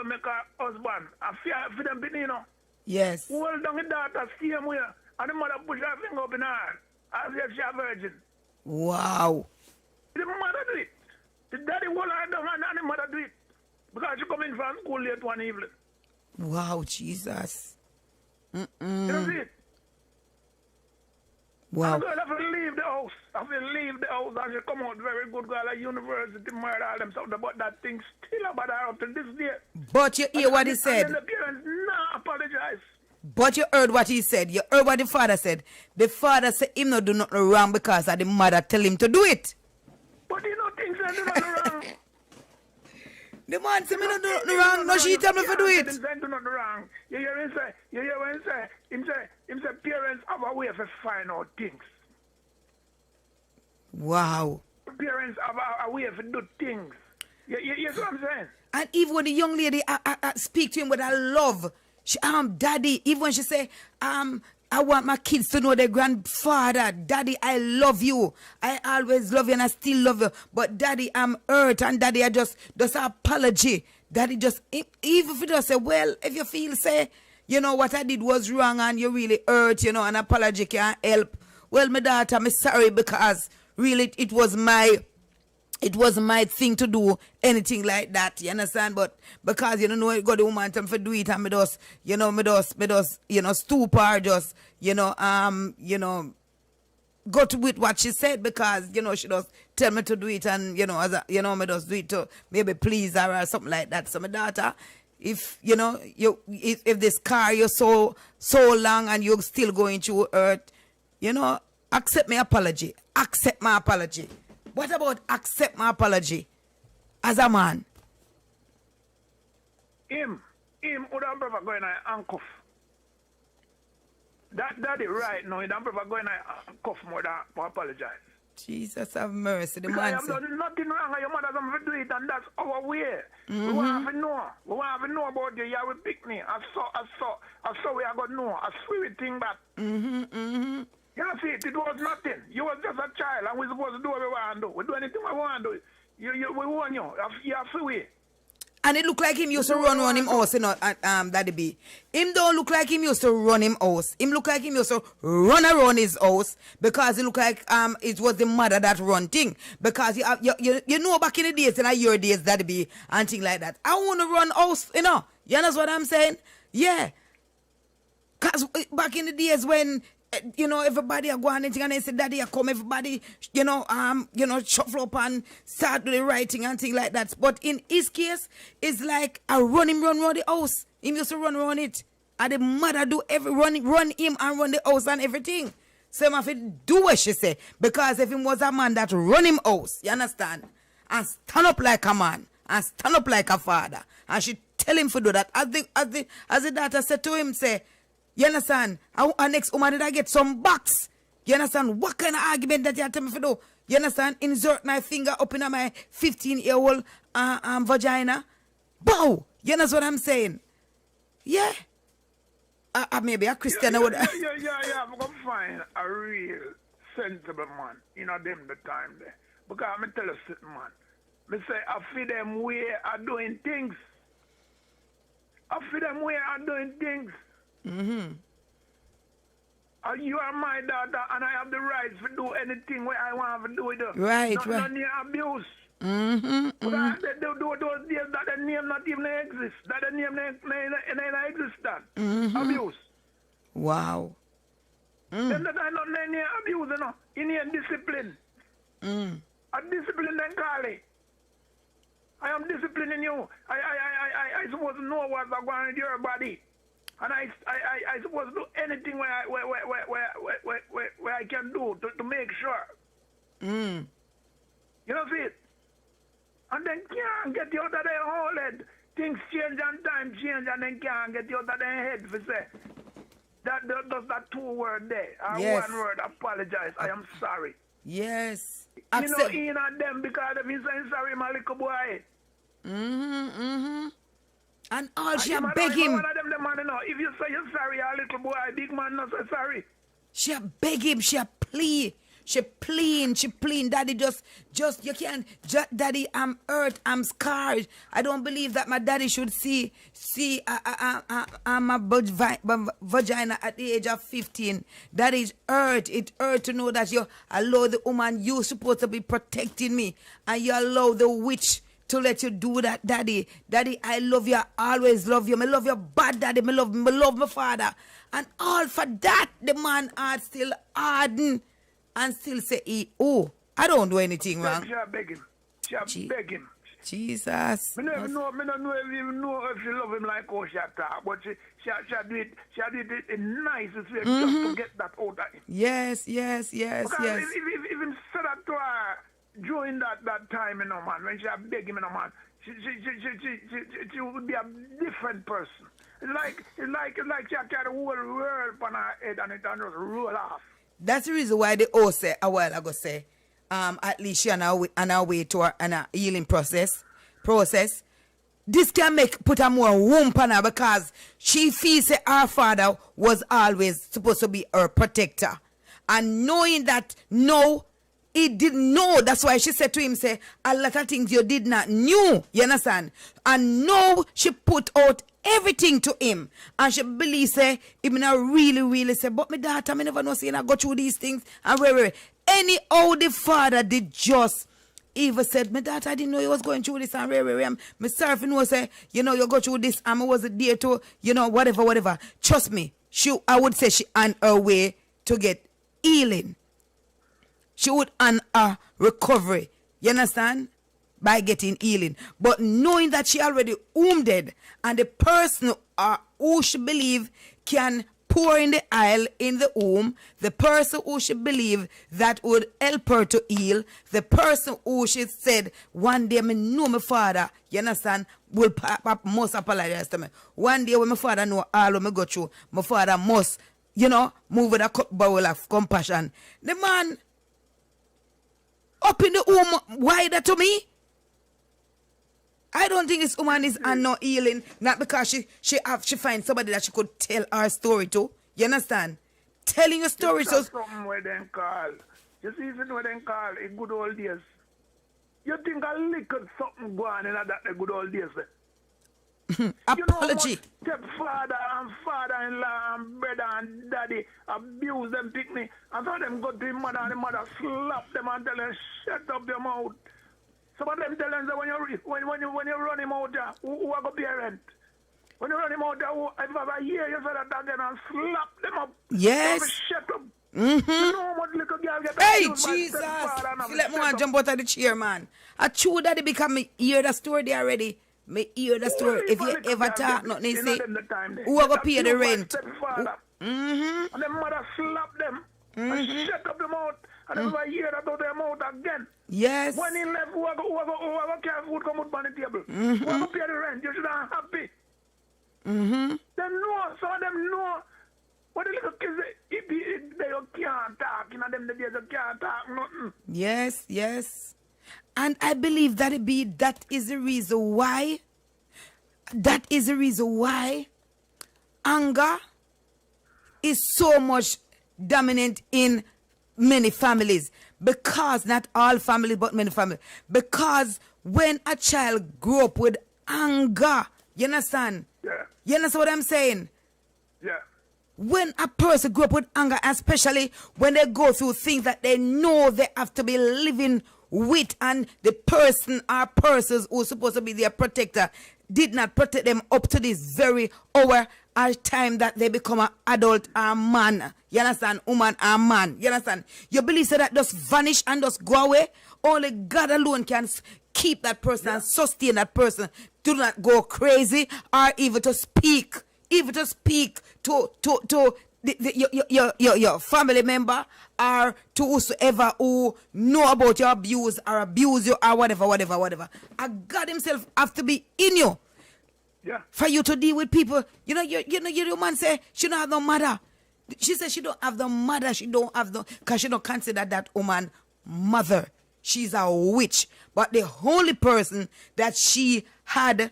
make her husband. I fear for them, you know. Yes. Hold down the daughter, same way. And the mother push her finger up in her. As if she's a virgin. Wow. The mother do it. The daddy hold her down and the mother do it. Because she come in from school late one evening. Wow, Jesus. You know it? Wow. And girl have to leave the house. And she come out very good girl at university, murder all them stuff. But that thing still about her up to this day. But you hear what he said. And the parents apologize. But you heard what he said. You heard what the father said. The father said him not do nothing wrong because of the mother tell him to do it. But you know things are do nothing wrong. The man said me not do nothing wrong. No, she tell me to do it. Do nothing wrong. You hear him say, him say parents have a way of find out things. Wow. Parents have a way of do things. You see what I'm saying? And even when the young lady I speak to him with her love, she daddy, even when she say, I want my kids to know their grandfather. Daddy, I love you. I always love you and I still love you. But daddy, I'm hurt. And daddy, I just apology. Daddy just, even if you just say, well, if you feel, say, what I did was wrong and you really hurt, an apology can't help. Well, my daughter, I'm sorry because really it was my thing to do anything like that, you understand? But because you know it got the woman time for do it and me just stoop her just go to with what she said because she just tell me to do it and as me just do it to maybe please her or something like that. So my daughter, if you know if this car you're so long and you're still going through hurt, you know, accept my apology. Accept my apology. What about accept my apology as a man? Him would have prefer going to handcuff. That is right now. He don't prefer going to handcuff more than to apologize. Jesus have mercy. The Because man I have done nothing wrong and your mother doesn't do it, and that's our way. We want to know. We want to know about you. You will pick me. I saw we are going to know. I swear thing back. You know, see, it was nothing. You was just a child and we're supposed to do what we want to do. We do anything we want to do. We want you. You have to wait. And it look like him used to run him house, you know, Daddy B. Him don't look like him used to run him house. Him look like him used to run around his house because it look like it was the mother that run thing. Because you know back in the days, in your days, Daddy B, and thing like that. I want to run house, you know. You know what I'm saying? Yeah. Because back in the days when you know, everybody are going and they say, Daddy, I come, everybody, shuffle up and start with the writing and things like that. But in his case, it's like I run around the house. He used to run around it. And the mother do run him and run the house and everything. So I have to do what she say. Because if he was a man that run him house, you understand? And stand up like a man. And stand up like a father. And she tell him to do that. As the daughter said to him, say, you understand? Our next woman did I get some box? You understand? What kind of argument that you tell me to do? You understand? Insert my finger up in my 15-year-old vagina. Bow! You understand what I'm saying? Yeah. Maybe a Christian would. Yeah. I'm going to find a real sensible man in them the time there. Because I'm tell you something, man. Me say, I feel them way are doing things. You are my daughter, and I have the right to do anything where I want to do with her. Right. No near abuse. Because those days that the name not even exist, that the name not exist. Abuse. Wow. Then that I not near abuse, you know. In here discipline. A discipline then call it. I am disciplining you. I supposed to know what's going on in your body. And I supposed to do anything where I can do to make sure. You know, see it? And then can't get you out of their whole head. Things change and time change and then can't get you out of their head for say. Does that 2 word there. And yes. 1 word, apologize. I am sorry. Yes. You know, in on them because if he's saying sorry, my little boy. And all she beg him. One of them, the man, you know, if you say you're sorry, a little boy, big man, not say sorry. She beg him, she plead. She pleading, Daddy, just, you can't, Daddy, I'm hurt, I'm scarred. I don't believe that my daddy should see my vagina at the age of 15. That is hurt. It hurt to know that you allow the woman you're supposed to be protecting me, and you allow the witch to let you do that, Daddy. Daddy, I love you, I always love you. I love your bad daddy, I love my father. And all for that, the man heart still harden. And still say, I don't do anything wrong. She beg him. Jesus. I don't even know if she love him like how she talk, but she do it in nicest way just to get that out of him. Yes. Because if he said that to her during that time, you know, man, when she beg him, you know, man, she would be a different person. It's like she had the whole world on her head and it just roll off. That's the reason why the O say a while ago say, at least she on her way to her healing process. This can put her more womb on her because she feels that her father was always supposed to be her protector. And knowing that no, he didn't know. That's why she said to him, say, a lot of things you did not knew. You understand? And no, she put out everything to him. And she believes, say, he not really say, but my daughter, I never know, saying I go through these things. And wait. Anyhow, the father did just even said, my daughter, I didn't know you was going through this. And I'm sorry for no, say, you know, you go through this. And I wasn't there to, you know, whatever. Trust me, I would say she on her way to get healing. She would on her recovery. You understand? by getting healing. But knowing that she already wounded, and the person who she believe can pour in the oil in the womb, the person who she believe that would help her to heal, the person who she said, one day me know my father, you understand, will must apologize to me. One day when my father know all what me go through, my father must, move with a cup bowl of compassion. The man up in the womb wider to me. I don't think this woman is not healing, not because she finds somebody that she could tell her story to. You understand? Telling a story. So something where them call. You see, even when them call in good old days. You think a little something go on in that the good old days. Apology. Stepfather and father-in-law and brother and daddy abuse them, pick me, and so them go to him mother and the mother slap them and tell them shut up your mouth. Some of them tell them that when you run him out there, who are going to parent? When you run him out there, if I hear you say that again and slap them up. Yes. Shut up. Mm-hmm. You know how much little girl get hey, Jesus. Let me jump out of the chair, man. I true that it become me hear the story there already. Me hear the story. If you ever talk, nothing say, who are going to pay the rent? Mm-hmm. And then mother slap them and shut up the mouth. And then I hear that out their mouth again. Yes. When he left, who are going to carry food come out on the table? Who are going to pay the rent? You should have happy. Mm-hmm. Them know, some of them know. What the little kids, they can't talk. You know, them the days they can't talk nothing. Yes, yes. And I believe that is the reason why. That is the reason why anger is so much dominant in many families. Because not all families, but many families. Because when a child grew up with anger, you understand? Yeah. You understand what I'm saying? Yeah. When a person grew up with anger, especially when they go through things that they know they have to be living with, and the person or persons who are supposed to be their protector did not protect them up to this very hour or time that they become an adult or man. You understand? Woman or man. You understand? You believe that just vanish and just go away? Only God alone can keep that person and sustain that person. Do not go crazy or even to speak. Even to speak to your family member or to whosoever who know about your abuse or abuse you or whatever. A God himself have to be in you. Yeah. For you to deal with people. Your man say she don't have no mother. She said she don't have the mother. She don't have the, because she don't consider that woman mother. She's a witch. But the only person that she had,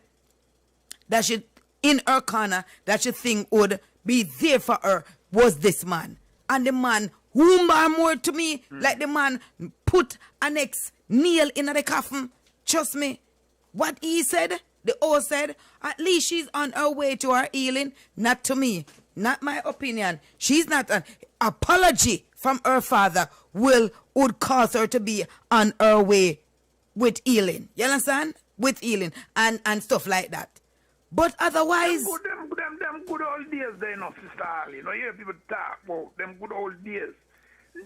that she in her corner, that she think would be there for her, was this man. And the man, whom are more to me, like the man put an nail in the coffin. Trust me. What he said, the old said, at least she's on her way to her healing. Not to me. Not my opinion. She's not. An apology from her father would cause her to be on her way with healing. You understand? With healing and stuff like that. But otherwise, them good old days, they know, Sister Ali. You know, you hear people talk about them good old days.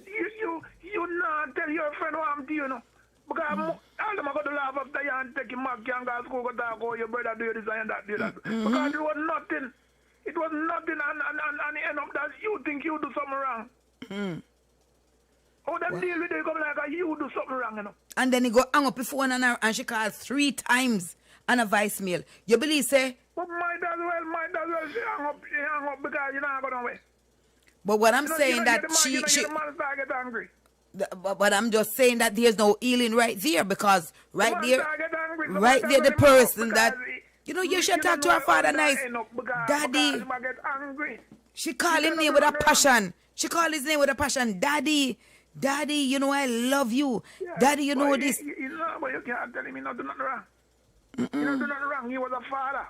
You not tell your friend what I'm doing, you know. Because all them are going to laugh after you and take him back and go to school, go talk, oh, your brother do this and that, do that. Because it was nothing. It was nothing, and end up that you think you do something wrong. Oh, them deal with it come like you do something wrong, you know. And then he go hang up the phone on her and she called 3 times on a voicemail. You believe, say? But might as well, she hang up because you're not going away. But what I'm saying that she the man start get angry. But I'm just saying that there's no healing right there, because right there, the person that, you should talk to her father nice. Daddy. She called him name with a passion. She called his name with a passion. Daddy, I love you. Yeah, Daddy, you know this. But you can't tell him he not do nothing wrong. He not do nothing wrong. He was a father.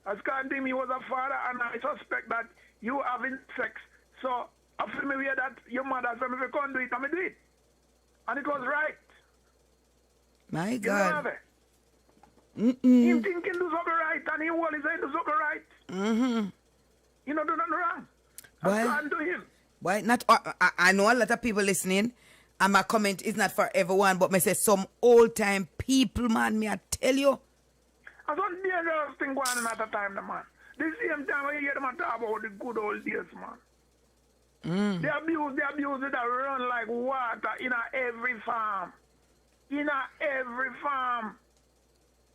As can't him, he was a father, and I suspect that you having sex. So I feel me that your mother said if you can't do it, I do it. And it was right. My God. He thinking do something right, and he will say do something right. You know, do nothing wrong. I can't do him. Why not? I know a lot of people listening, and my comment is not for everyone, but I say some old time people, man, me I tell you. That's one dangerous thing going on at the time, man. The same time when you hear them talk about the good old days, man. The abuse that run like water in every farm. In every farm.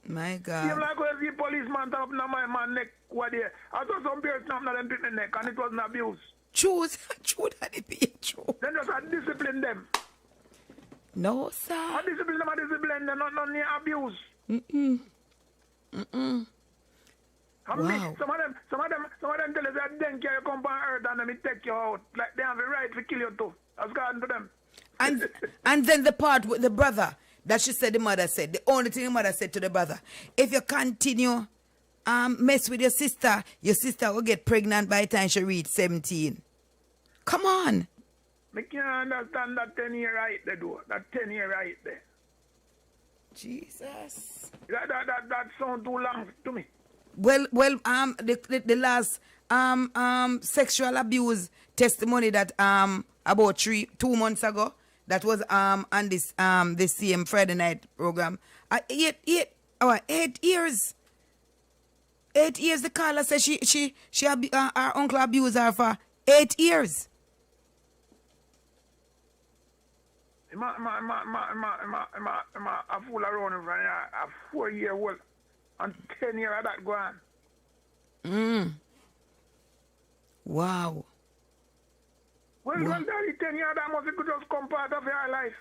My God. Same like when the policeman tap on my man neck what day. I saw some bears snap on them in the neck and it was an abuse. True that it be true. Then just discipline them. No, sir. I discipline them, not near abuse. Wow. Some of them tell us that then you come on earth and they take you out. Like they have the right to kill you too. That's God to them. And then the part with the brother that she said the mother said, the only thing the mother said to the brother, if you continue mess with your sister will get pregnant by the time she reaches 17. Come on. I can't understand that 10-year right there, though. That 10-year right there. Jesus. That sounds too long to me. Well, the last sexual abuse testimony that about 2 months ago, that was on this same Friday night program. 8 years. 8 years. The caller said she her uncle abused her for 8 years. I fool around in front of a 4-year-old and 10 years of that going. Wow. Well, 10 years that must be just come part of your life.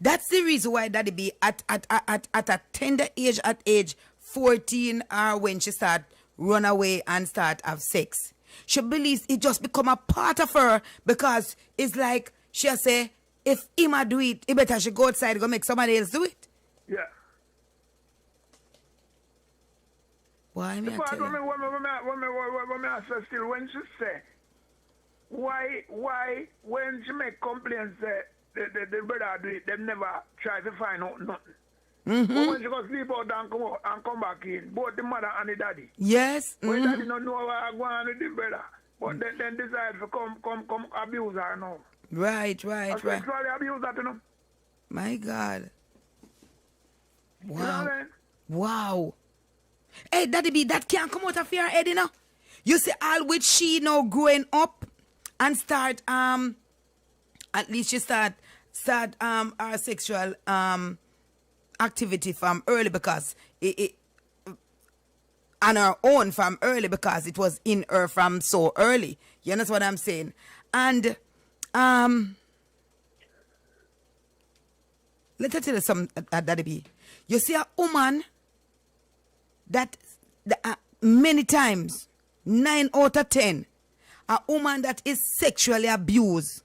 That's the reason why Daddy B at a tender age, at age 14, when she start run away and start have sex, she believes it just become a part of her, because it's like she say, if Ima do it, it better she go outside go make somebody else do it. Yeah. Why me? When I say still, when she say, why when she make complaints say the brother do it, them never try to find out nothing. But when she go sleep out and come back in, both the mother and the daddy. Yes. When daddy don't know what going on with the brother, but then decide to come abuse her now. Right. Sexually abuse that, you know. My God. Wow. You know what I mean? Wow. Hey, Daddy B, that can't come out of your head, you know. You see, all with she now growing up and start at least she start her sexual activity from early, because it on her own from early, because it was in her from so early. You understand what I'm saying? And let me tell you something, Daddy B. You see a woman that many times, 9 out of 10, a woman that is sexually abused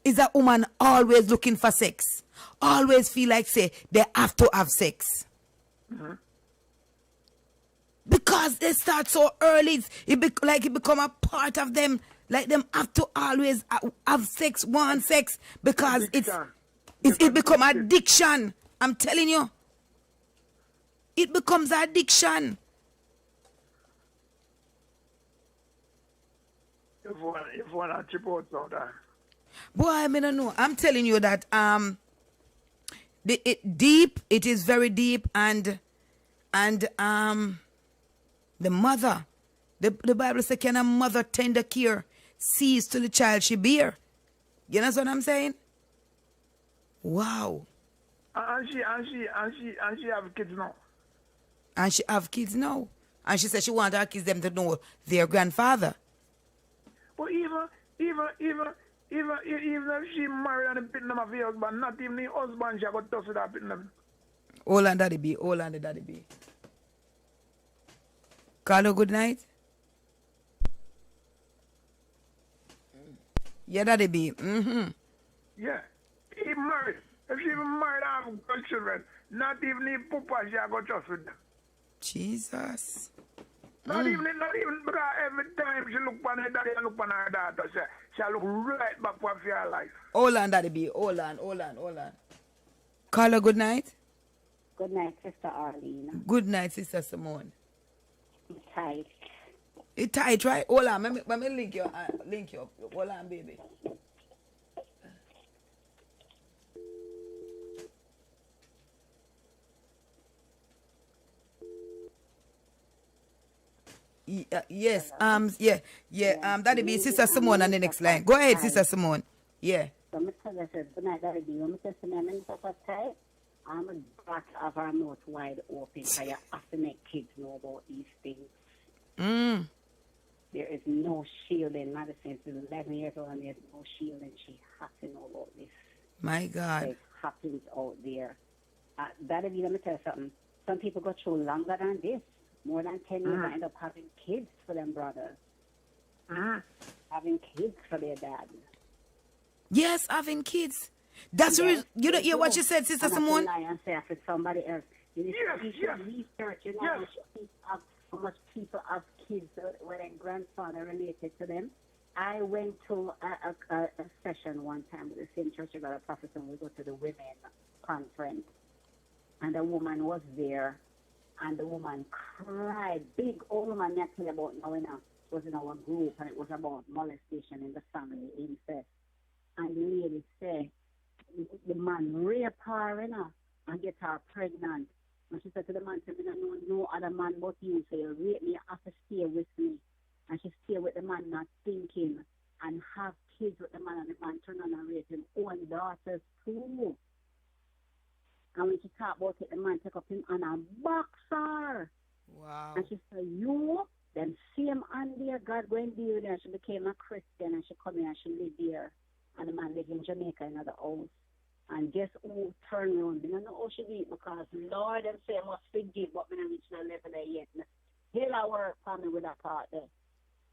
is a woman always looking for sex. Always feel like, say, they have to have sex. Because they start so early, it become a part of them. Like them have to always have sex, want sex, because it become addiction. I'm telling you. It becomes addiction. If one chip out sometimes. Boy, I mean, I know. I'm telling you that it is very deep, and the mother, the Bible says, can a mother tender care cease to the child she bear? You know what I'm saying? Wow. And she have kids now. And she have kids now. And she said she want her kids them to know their grandfather. But even if she married and put them of her husband, not even the husband she got touch with her putting them. Hold on, Daddy B. Hold on, Daddy B. Carlo, good night. Yeah, Daddy B. Yeah. He married. If she even married and have good children, not even the papa she got touch with them. Jesus. Not even because every time she look on her daddy and look on her daughter, she look right back for her life. Hold on, Daddy B. Hold on. Carla, good night. Good night, Sister Arlene. Good night, Sister Simone. I'm tight. It's tight, right? Hold on. Let me link you up. Hold on, baby. Yes. That'll be Sister Simone on the next line. Go ahead, Sister Simone. Yeah. So I'm tell you, good night, Daddy. I'm tell you, I'm in such a tight. I'm a back of our mouth wide open, so you have to make kids know about these things. There is no shielding. Madison is 11 years old and there's no shielding. She has to know about this. My God. It happens out there. Daddy, let me tell you something. Some people go through longer than this. More than 10 years and end up having kids for them brothers. Having kids for their dad. Yes, having kids. That's the reason. You don't hear what she said, Sister Simone? And say for somebody else. You need to research, you know, how much people have kids when their grandfather related to them. I went to a session one time with the same church. I got a prophet, and we go to the women conference. And the woman was there, and the woman cried. Big old woman, actually, about now, was in our group, and it was about molestation in the family, incest. And the lady said, the man raped her, and get her pregnant. And she said to the man, I don't know no other man but you, so you rape me, you have to stay with me. And she stayed with the man, not thinking, and have kids with the man, and the man turn on and rape him own daughters too. And when she talked about it, the man took up him and a box her. Wow. And she said, you, then same on there, God going to deal with her. She became a Christian, and she come here and she lived there. And the man lived in Jamaica in another house. And guess who turned around? I don't know how she did, because Lord and say I must forgive, but I don't reach that level there yet. Here I work for me with that part there.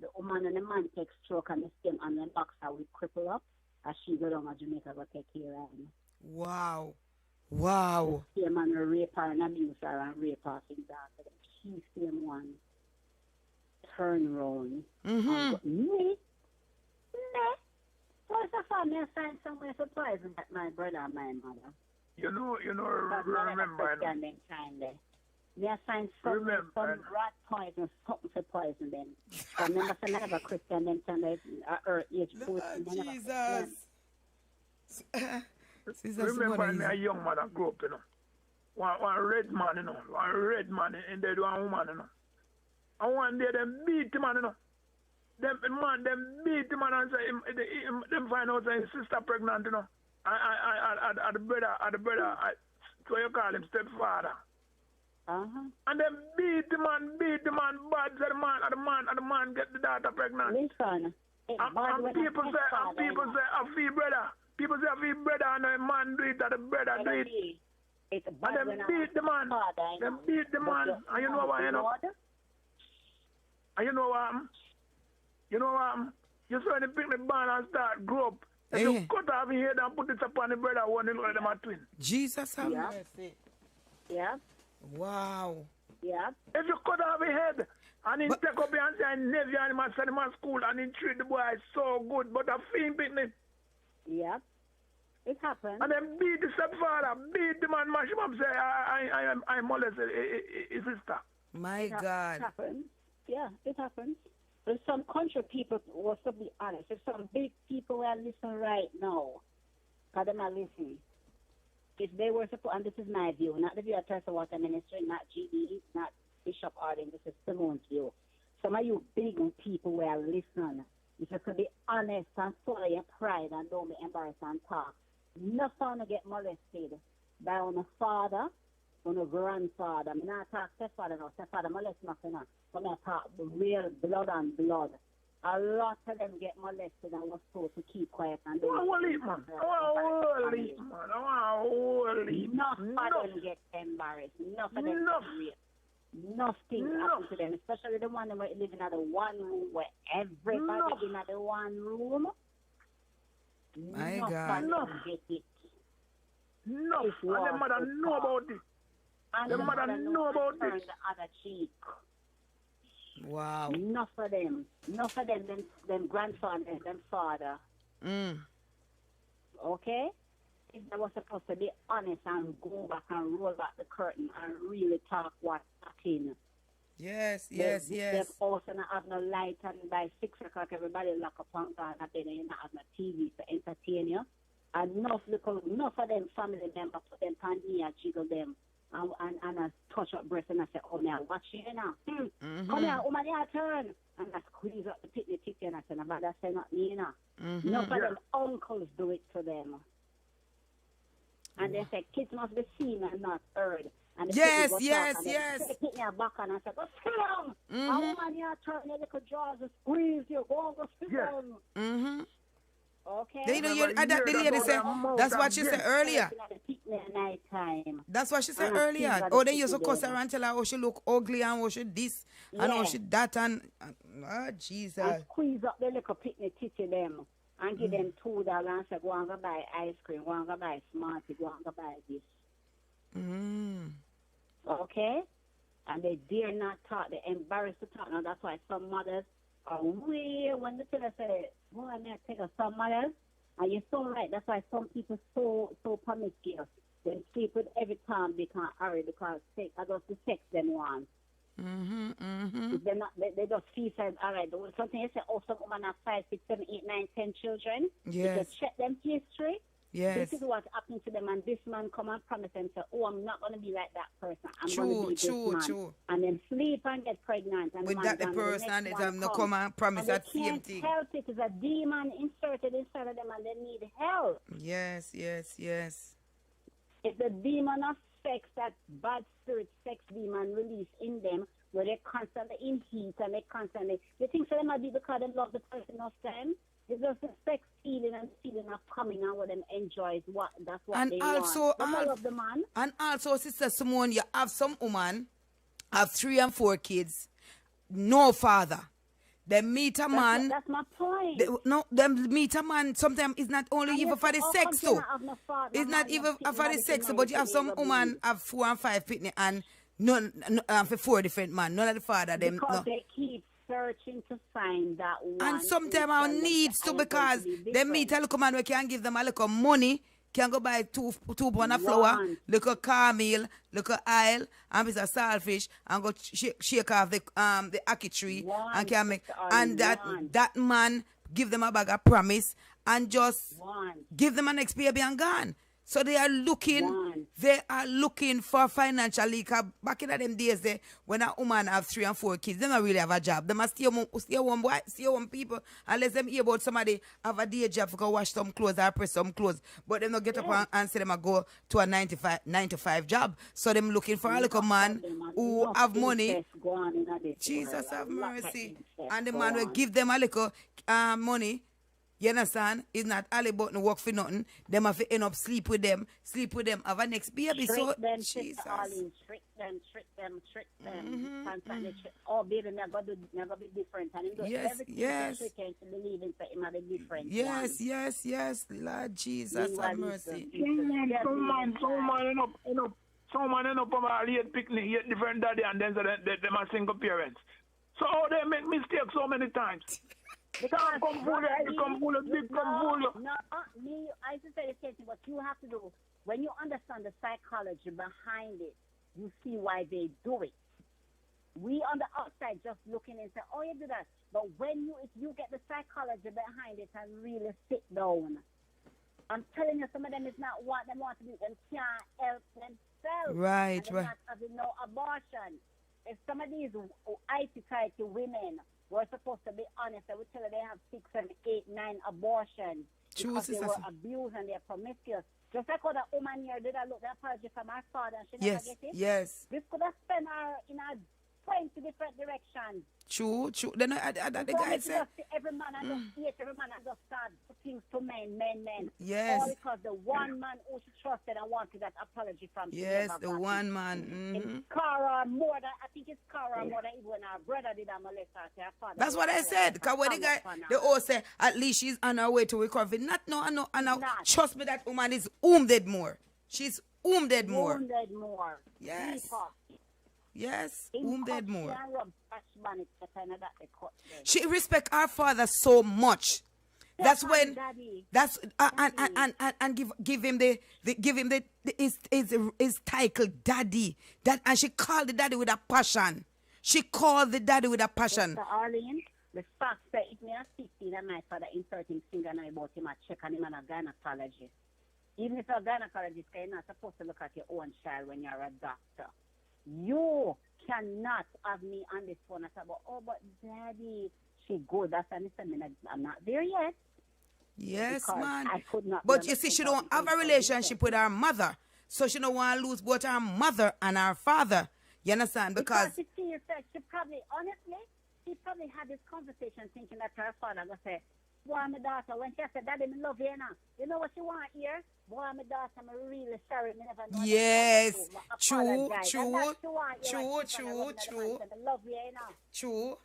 The woman and the man take stroke and the stem and the boxer will cripple up, as she go down to Jamaica to take care of him. Wow. Wow. The same man rape her and abuse her and rape her things after them. She same one turn around and go, me? What's the fun? I find somewhere surprising that my brother and my mother. You know, remember. They find some rat poison, something to poison them. I remember some other Christian them time they age 14. Jesus. Remember me a young man that grew up, One red man, One red man and they do one woman, And one day them beat the man, Them beat the man and say them find out his sister pregnant, At the brother, so you call him stepfather. And then beat the man bad, so the man get the daughter pregnant. Listen, and people say, I feel brother. People say, I feel brother, and the man do it, and the brother do it. And then beat the man. Them beat the man. And you know what, And you know what, You saw the pick the band and start grow up. If you cut off your head and put it upon the brother, one of them are twin. Jesus have mercy. Yeah. Wow. Yeah. If you cut off your head and he take up and say, Navy and him send him to school and he treat the boy so good, but a fiend picnic. Yeah. It happens. And then beat the stepfather, beat the man, mash him up, say, I molested his sister. My God. It happens. Yeah, it happens. But some country people, was to be honest, if some big people are listening right now, because they're not listening, if they were supposed, and this is my view, not the view of Teresa Water Ministry, not GD, not Bishop Arden, this is Simone's view. Some of you big people who are listening, if you could be honest and swallow your pride and don't be embarrassed and talk, nothing to get molested by a father or a grandfather. I'm not talking stepfather now, stepfather molest nothing now. But I talk real blood and blood. A lot of them get molested and was told to keep quiet and do it. Man. Enough of them get embarrassed. Enough of them get raped. Nothing happens to them, especially the one that live in the one room where everybody in the one room. My God. Get it. No. And the mother know about it. And the mother know about it. The other cheek. Wow. Enough of them, them grandfather, them father. Okay? If they were supposed to be honest and go back and roll back the curtain and really talk what's happening. Yes. They've also not have no light, and by 6 o'clock everybody lock up on God and then you not have no TV to entertain you. And enough of them family members put them on me and jiggle them and I touch up breast and I say, oh, now watch you now. Come here, woman, your turn. And I squeeze up the pitney titty and I say, no, but that's not me, you know. Enough of them uncles do it to them. And they say, kids must be seen and not heard. And yes. They pick me back and I say, go sit down. A woman, your turn, your little jaws will squeeze you. Go sit down. Okay. Then, you know, that the lady said, that's what she said earlier. That's what she said earlier. Oh, they used to cuss her and tell her, oh, she look ugly and oh, she this and oh, she that and oh, Jesus. And squeeze up the little picnic titty them and give them $2 and say, go and go buy ice cream, go and go buy Smartie, go and go buy this. Okay? And they dare not talk, they're embarrassed to talk. Now, that's why some mothers are way when the children say, boy, I may take a some mothers. And you're so right. That's why some people so promiscuous. They sleep with every time they can't hurry because I just the sex them want. They're not, they just feel said, all right, something you say, oh, some women have 5, 6, 7, 8, 9, 10 children. Yes. You can check them history. Yes. This is what happened to them, and this man come and promise and say, oh, I'm not going to be like that person. I'm going to be this man. And then sleep and get pregnant. And with that, the person and them no come and promise that same thing. Help it is a demon inserted inside of them, and they need help. Yes. It's the demon of sex, that bad spirit sex demon released in them, where they're constantly in heat and they think so they might be because they love the person of them. It's just the sex feeling and feeling of coming out with them enjoys that's what and they also, want. But I love the man. And also, Sister Simone, you have some woman have 3 and 4 kids, no father. They meet a man. That's my point. They meet a man. Sometimes it's not only even for the sex too. It's not even for the sex, but you have some woman have 4 and 5 pitney and none for 4 different men. None of the father them. Because they keep searching to find that one. And sometimes our needs too, because they meet a little man who can give them a little money, can go buy two pound of flour, little cornmeal, little oil, and piece of saltfish, and go shake off the ackee tree, and can make, and that man give them a bag of promise and just give them an next baby and gone. So they are looking for financial leak. Back in them days, when a woman have 3 and 4 kids, they don't really have a job. They must stay home people, unless them hear about somebody have a day job to go wash some clothes or press some clothes. But them not get up and say them go to a 9 to 5 job. So them looking for a little man who have money. Jesus have mercy. And the man will give them a little money. You understand? It's not all about no work for nothing. Them have to end up sleep with them, have a next baby. So Jesus. Trick them. Constantly trick. Oh, baby, never be different. And yes. Yes. Lord Jesus, have mercy. Someone end up on a late picnic, yet different daddy, and then they are single parents. So they make mistakes so many times. No, I just say the same thing. What you have to do, when you understand the psychology behind it, you see why they do it. We on the outside just looking and say, oh, you do that. But if you get the psychology behind it and really sit down, I'm telling you, some of them is not what they want to do. Them can't help themselves. Right. Not having no abortion. If some of these IT-type women were supposed to be honest, I would tell you they have 6, 7, 8, 9 abortions because they were abused and they're promiscuous. Just like how that woman here did look the apology from her father and she never get it. Yes. This could have spent her in a 20 different directions. True. Then the guy said every man and just hate every man and just start things to men. Yes. All because the one man who she trusted and wanted that apology from. Yes, the one man. It's Cara more than even when our brother did a molest her father. That's what I said. Because when the guy, they all say at least she's on her way to recovery. No. Trust me, that woman is wounded more. She's wounded more. Yes. Yes, wounded more. She respect her father so much. That's when that's and give him his title daddy. That, and she called the daddy with a passion. Mr. Arlene, the fact that if me a 15 and my father inserting finger and I bought him a check and him and a gynecologist. Even if you're a gynecologist, you're not supposed to look at your own child when you're a doctor. You cannot have me on this phone and say, oh, but daddy, she good. That's an I'm not there yet. Yes, man. I could not. But you see, she don't have a relationship with her mother. So she don't want to lose both her mother and her father. You understand? Because she feels that she probably, honestly, she probably had this conversation thinking that her father would say, boy, my daughter, when she said, daddy, I love you now. You know what she want here? Boy, my daughter, I'm really sorry. I never know. Yes, true. I love you now. True.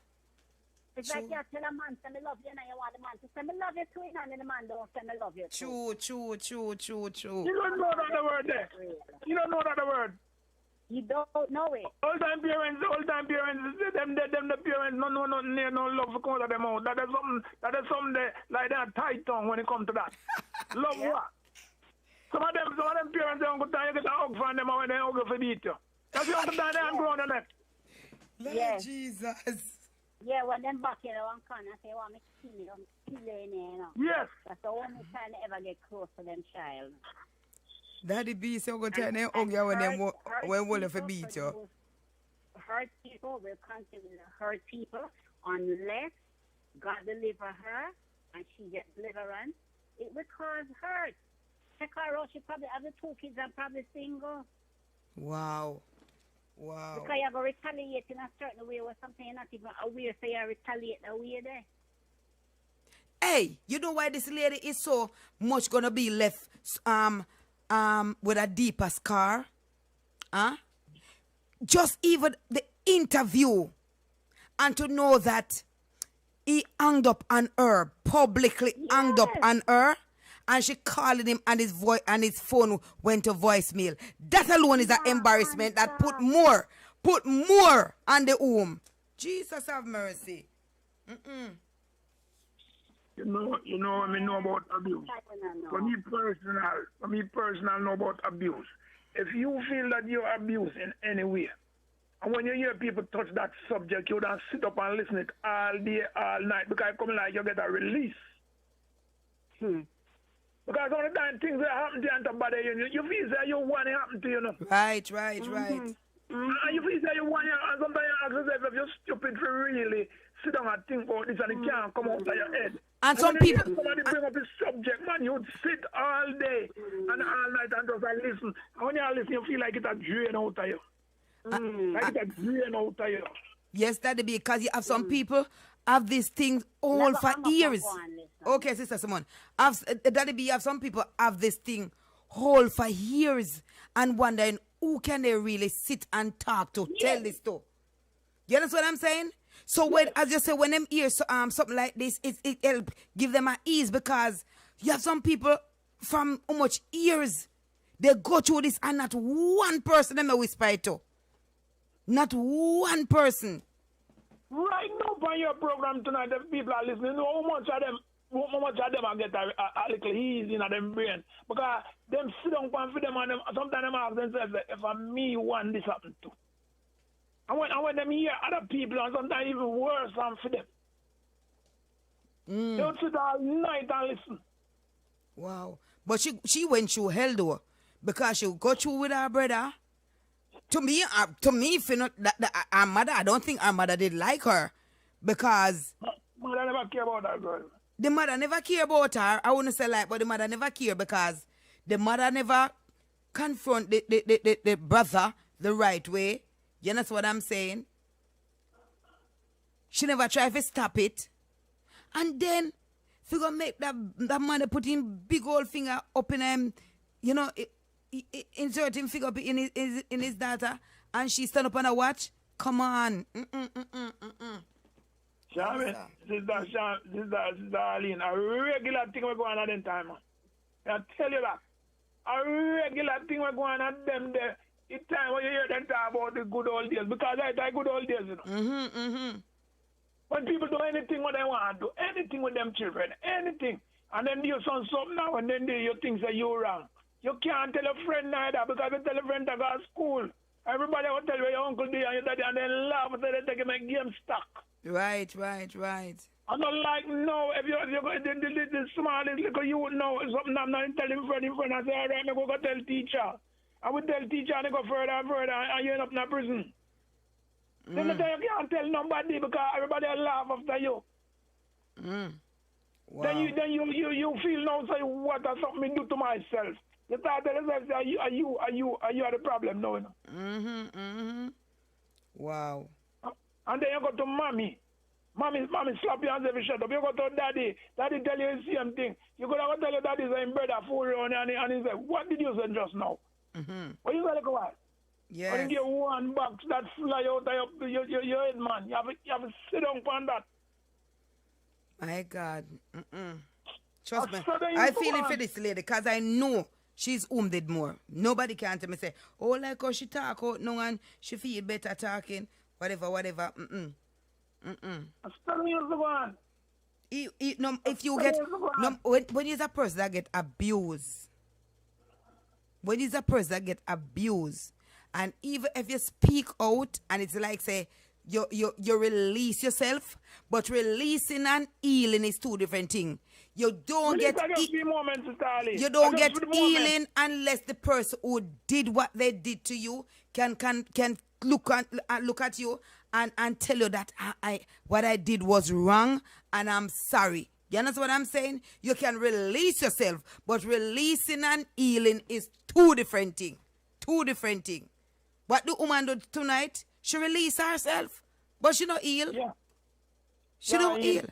It's like you tell a man, say, I love you, and you want the man to say, I love you too, and the man don't say, I love you too. True. You don't know that word there. You don't know that word. You don't know it. All time parents, them the parents, no love for come out of them out. That is something like that tight tongue when it comes to that. Love what? Some of them parents don't go down, you get a hug from them when they hug for beat you. That's the only time they are grown on it. Lord Jesus. Yeah, when them back in one corner, say, want me to kill you, you know. Yes. That's the only time they ever get close to them child. Daddy B say go tell them hug you when them will for beat you. Hurt people will continue to hurt people unless God deliver her and she gets deliverance. It will cause hurt. Check her out, she probably have the 2 kids and probably single. Wow. Because you're going to retaliate in a certain way or something you're not even aware, so you retaliate the way there. Hey, you know why this lady is so much gonna be left with a deeper scar? Huh? Just even the interview and to know that he hung up on her, publicly hung up on her, and she calling him and his voice and his phone went to voicemail. That alone is an embarrassment that put more on the womb. Jesus have mercy. You know, I know about abuse. For me personal, know about abuse. If you feel that you're abused in any way, and when you hear people touch that subject, you don't sit up and listen it all day, all night, because it come like you get a release. Because all the time things that happen to you and to bother you, you feel that you want it happen to you, know. Right. And you feel that you want it, and sometimes you ask yourself if you're stupid to really sit down and think about this and it can't come out of your head. And some people... Somebody bring up this subject, man, you'd sit all day and all night and just listen. And when you listen, you feel like it's a drain out of you. Like it's a drain out of you. Yes, Daddy, because you have some people have these things all for years. Okay, Sister Simone. Daddy B, you have some people have this thing all for years and wondering who can they really sit and talk to, tell this to. You understand what I'm saying? So when, as you say, when them hear something like this, it help give them an ease, because you have some people from how much years they go through this and not one person them whisper it to. Not one person. Right now on your program tonight, the people are listening. How much of them I get a little ease in them brain, because them sit down for them and them, sometimes them ask themselves if I me want this happen to. And when them hear other people, and sometimes even worse than for them. They would sit all night and listen. Wow. But she went through hell though, because she got through with her brother. To me, if you know, her mother, I don't think her mother did like her, because mother never care about that girl. The mother never care about her. I wouldn't say like, but the mother never care, because the mother never confront the brother the right way. You know what I'm saying? She never try to stop it. And then, if you gonna make that man put him big old finger up in him, you know, insert him finger up in his daughter, and she stand up and a watch. Come on. Charmin, Sister Arlene, a regular thing we're going on at them time, man. I tell you that. A regular thing we're going on at them there. It's time when you hear them talk about the good old days, because I like good old days, you know. When people do anything what they want to do, anything with them children, anything, and then you son something now, and then you think that you're wrong. You can't tell a friend neither, because you tell a friend to go to school. Everybody will tell you your uncle did and your daddy, and then laugh and say they take him a game stock. Right. I don't like no. If you go the smallest little you would know something I'm not telling friend. I say, all right, I go tell teacher. I would tell teacher and I go further and further and you end up in a prison. Then you can't tell nobody because everybody will laugh after you. Wow. Then you feel now say what has something to do to myself. You start telling yourself are you the problem now, you know? Wow. And then you go to mommy. Mommy slap your hands every shut up. You go to daddy tell you the same thing. You go to tell your daddy saying brother fool around and he say, what did you say just now? What you gotta go at? Yes. When you get one box that fly out of your head, man. You have to sit down on that. My God. Trust me. So then you I go feel it on. for this lady because I know she's did more. Nobody can tell me say, oh, like how she talk out now and she feel better talking. Whatever. I'm telling you the one. If you get when you're a person that get abused, and even if you speak out and it's like say you release yourself, but releasing and healing is two different things. You don't get healing unless the person who did what they did to you can look at you and tell you that what I did was wrong and I'm sorry. You understand what I'm saying? You can release yourself, but releasing and healing is two different things. What the woman do tonight? She release herself, but she not heal. Yeah. She don't heal.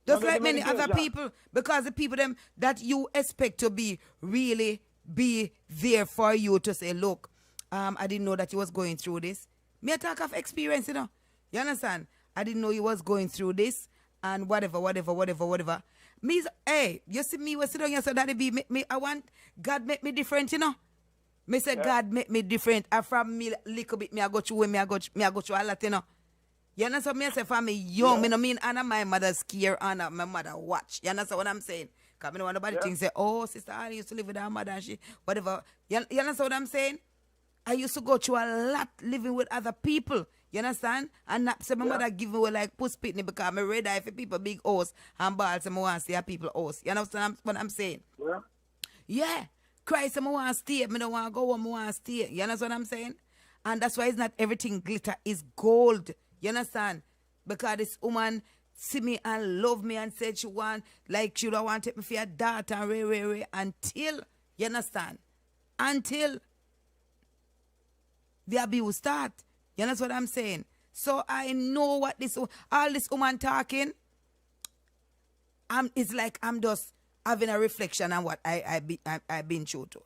Just like many other people, because the people them that you expect to be really be there for you to say, look, I didn't know that you was going through this. Me a talk of experience, you know. You understand? I didn't know you was going through this and whatever. Me, hey, you see me was sitting here so that I want God make me different, you know. Me say God make me different. And from me little bit, me I go through a lot, you know. You understand me? I say for me young, me no mean and my mother's care and my mother watch. You understand what I'm saying? Because me no want nobody think say, oh, Sister Annie used to live with her mother and she whatever. You understand what I'm saying? I used to go through a lot living with other people. You understand? And not say my mother give me like puss pitney because I'm ready if people big house and balls and I want to see a people house. You understand what I'm saying? Yeah. Yeah. Christ, I want to stay. I don't want to go home. I want to stay. You understand what I'm saying? And that's why it's not everything glitter is gold. You understand? Because this woman see me and love me and said she want, like she don't want to take me for your daughter and re, until, you understand? Until the abuse start. You understand what I'm saying? So I know what all this woman talking, it's like I'm just having a reflection on what I've been through to.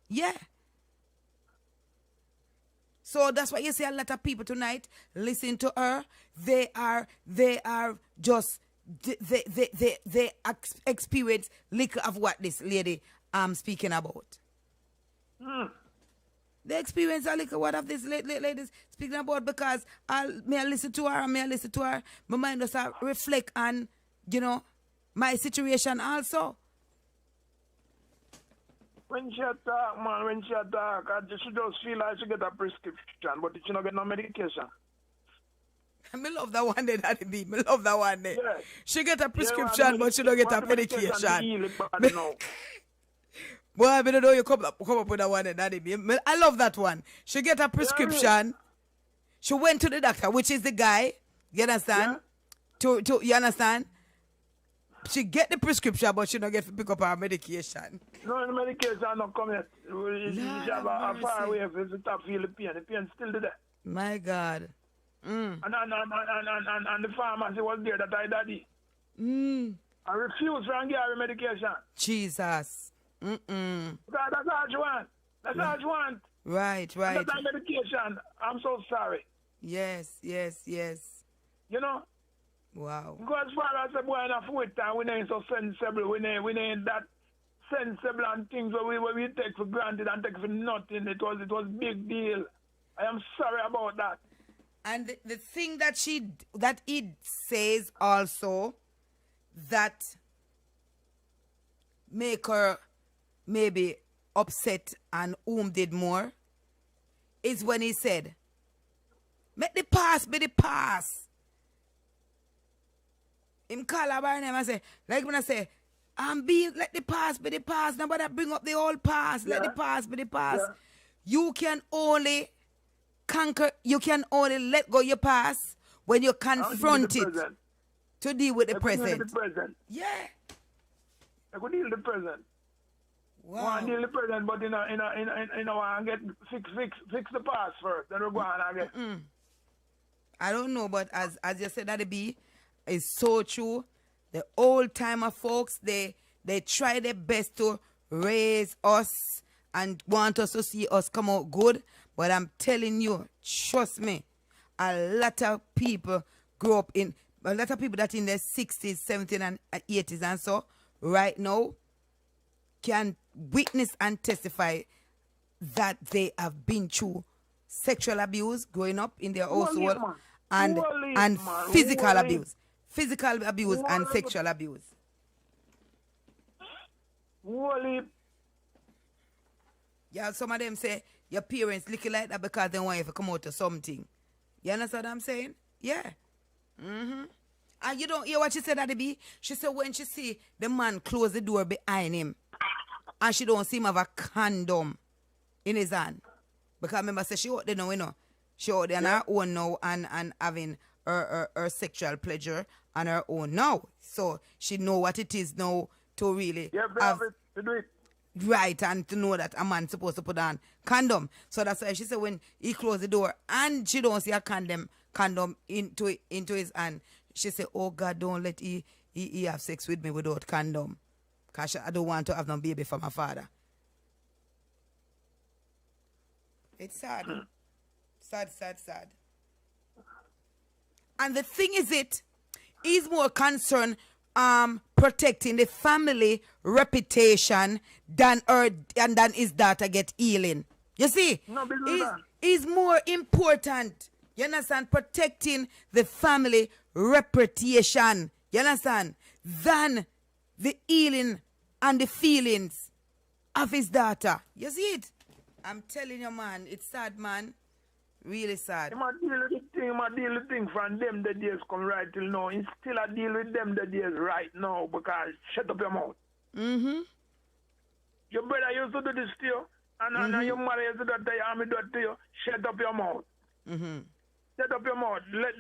Yeah. So that's why you see a lot of people tonight listen to her. They are just they experience little of what this lady speaking about. They experience a little what of this lady speaking about because I listen to her. My mind does reflect on, you know, my situation also. When she attack, she just feel like she get a prescription, but she not get no medication. I love that one day, Daddy B. I love that one day. Yeah. She get a prescription, but she don't get a medication. Boy, I don't know you come up with that one day, Daddy B. I love that one. She get a prescription. She went to the doctor, which is the guy. You understand? You understand? She get the prescription, but she don't get to pick up her medication. No, the medication not come yet. She have a far away if she stop feel the pain. The pain still there. My God. And the pharmacy was there that I daddy. I refuse to give her medication. Jesus. That's all she want. That's all she want. Right. That's that medication. I'm so sorry. Yes. You know? Wow. God's father said, boy, enough with time. We ain't so sensible. We ain't that sensible and things where we take for granted and take for nothing. It was big deal. I am sorry about that. And the thing that it says also that make her maybe upset and did more is when he said, make the past be the past. him call her by name and say, like when I say, let the past be the past. Nobody bring up the old past. Let the past be the past. Yeah. You can only conquer, you can only let go your past when you confront it to deal with the present. Yeah. I could deal with the present. Wow. Want to deal with the present, but I get fix the past first. Then we'll go on and get. I don't know, but as you said, that be is so true. The old timer folks, they try their best to raise us and want us to see us come out good. But I'm telling you, trust me, a lot of people grow up in, a lot of people that in their 60s, 70s, and 80s and so, right now, can witness and testify that they have been through sexual abuse growing up in their household and physical abuse. Physical abuse and sexual abuse. Yeah, some of them say your parents look like that because they want you to come out to something. You understand what I'm saying? Yeah. And you don't hear what she said, Daddy B? She said when she see the man close the door behind him and she don't see him have a condom in his hand. Because remember, say she out there now, you know. She out there on her own now and having her sexual pleasure on her own now. So she know what it is now to really have it, to do it. Right, and to know that a man's supposed to put on condom. So that's why she said when he closed the door and she don't see a condom into his hand, she said, oh God, don't let he have sex with me without condom. Because I don't want to have no baby for my father. It's sad. Sad. And the thing is, he's more concerned protecting the family reputation than his daughter get healing. You see? He's more important. You understand? Protecting the family reputation. You understand? Than the healing and the feelings of his daughter. You see it? I'm telling you, man, it's sad, man. Really sad. He might deal with the thing from them the days come right till now. He still a deal with them the days right now because shut up your mouth. Your brother used to do this to you, and your mother used to do that to you, and me do it to you. Shut up your mouth. Shut up your mouth. Let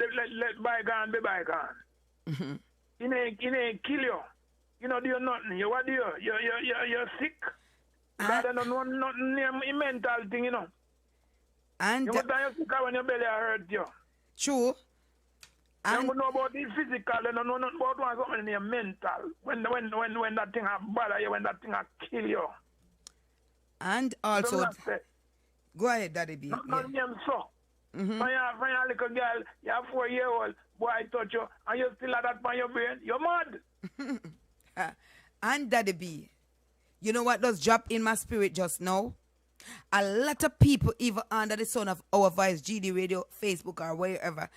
bygone be bygone. He ain't kill you. You know, do nothing. You what do you? You're sick. Because I don't know nothing near mental thing, you know. And you must sick when your belly hurt you. True. And you know about the physical, you don't know nothing about something near mental. When that thing bother you, when that thing kill you. And also, go ahead, Daddy B. Not them so. When you're a little girl, you're 4-year-old, boy touch you, and you still have that on your brain, you're mad. And Daddy B, you know what does drop in my spirit just now? A lot of people, even under the sound of our voice, GD Radio, Facebook, or wherever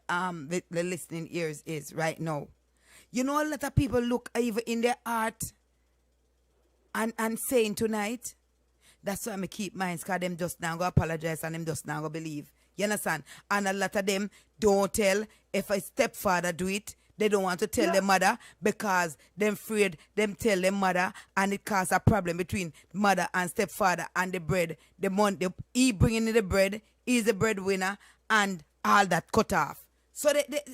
the listening ears is right now. You know, a lot of people look even in their heart and saying tonight, that's why I keep mine, because them just now go apologize and them just now go believe. You understand? And a lot of them don't tell if a stepfather do it. They don't want to tell their mother because they're afraid them tell their mother and it causes a problem between mother and stepfather and the bread. He bringing in the bread, he's the breadwinner, and all that cut off. So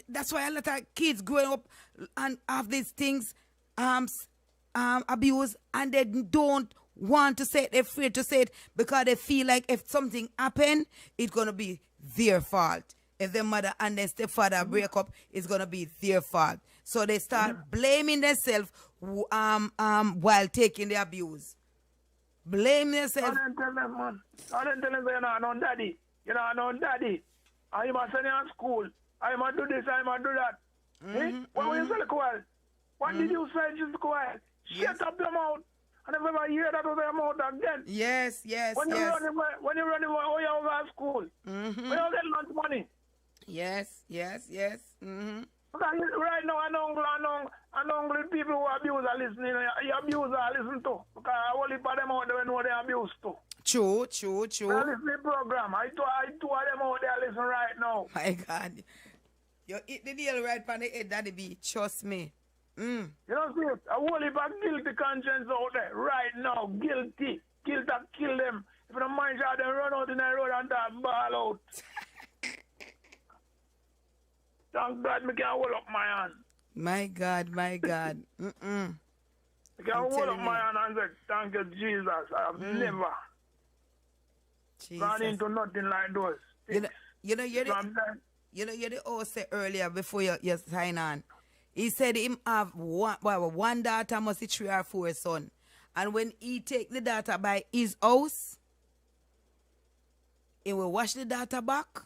that's why a lot of kids growing up and have these things abuse, and they don't want to say it, they're afraid to say it because they feel like if something happen, it's going to be their fault. If their mother and their stepfather break up, it's going to be their fault. So they start blaming themselves while taking the abuse. Blame themselves. I didn't tell them, man. I didn't tell them you're not no daddy. You're not no daddy. I must send you to school. I must do this, I must do that. What were you saying, Kowal? What did you say, just Kowal? Shut up your mouth. I never hear that out of your mouth again. Yes. When you run away over at school, when you get lunch money. Yes. Right now, I know people who abuse are listening. You abuse are listen to. Because I only put them out there know they abuse too. True. I listen to the program. I two of them out there listen right now. My God. You hit the nail right on the head, Daddy B. Trust me. You know, see, a whole heap of guilty conscience out there right now. Guilty. Kill them. If the mind shot them run out in the road and that ball out. Thank God me can hold up my hand. My God. I can hold up my hand and say, thank you, Jesus. I have never gone into nothing like those things. You know, you're the host said earlier before you sign on. He said him have one daughter must be 3 or 4 son. And when he take the daughter by his house, he will wash the daughter back.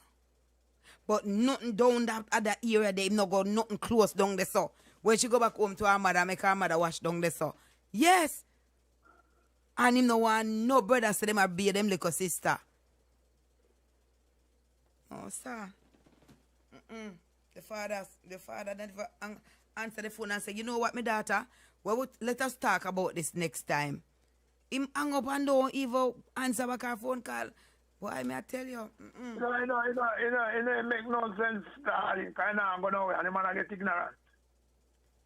But nothing down that other area, they not go nothing close down there so. When she go back home to her mother, make her mother wash down there so. Yes. And him no want no brother so them are be them little sister. Oh, sir. The father then answer the phone and say, you know what, my daughter? Well, let us talk about this next time. Him hang up and don't even answer back our phone call. Boy, may I tell you? No, it make no sense, darling. Kind of go nowhere and the man get ignorant.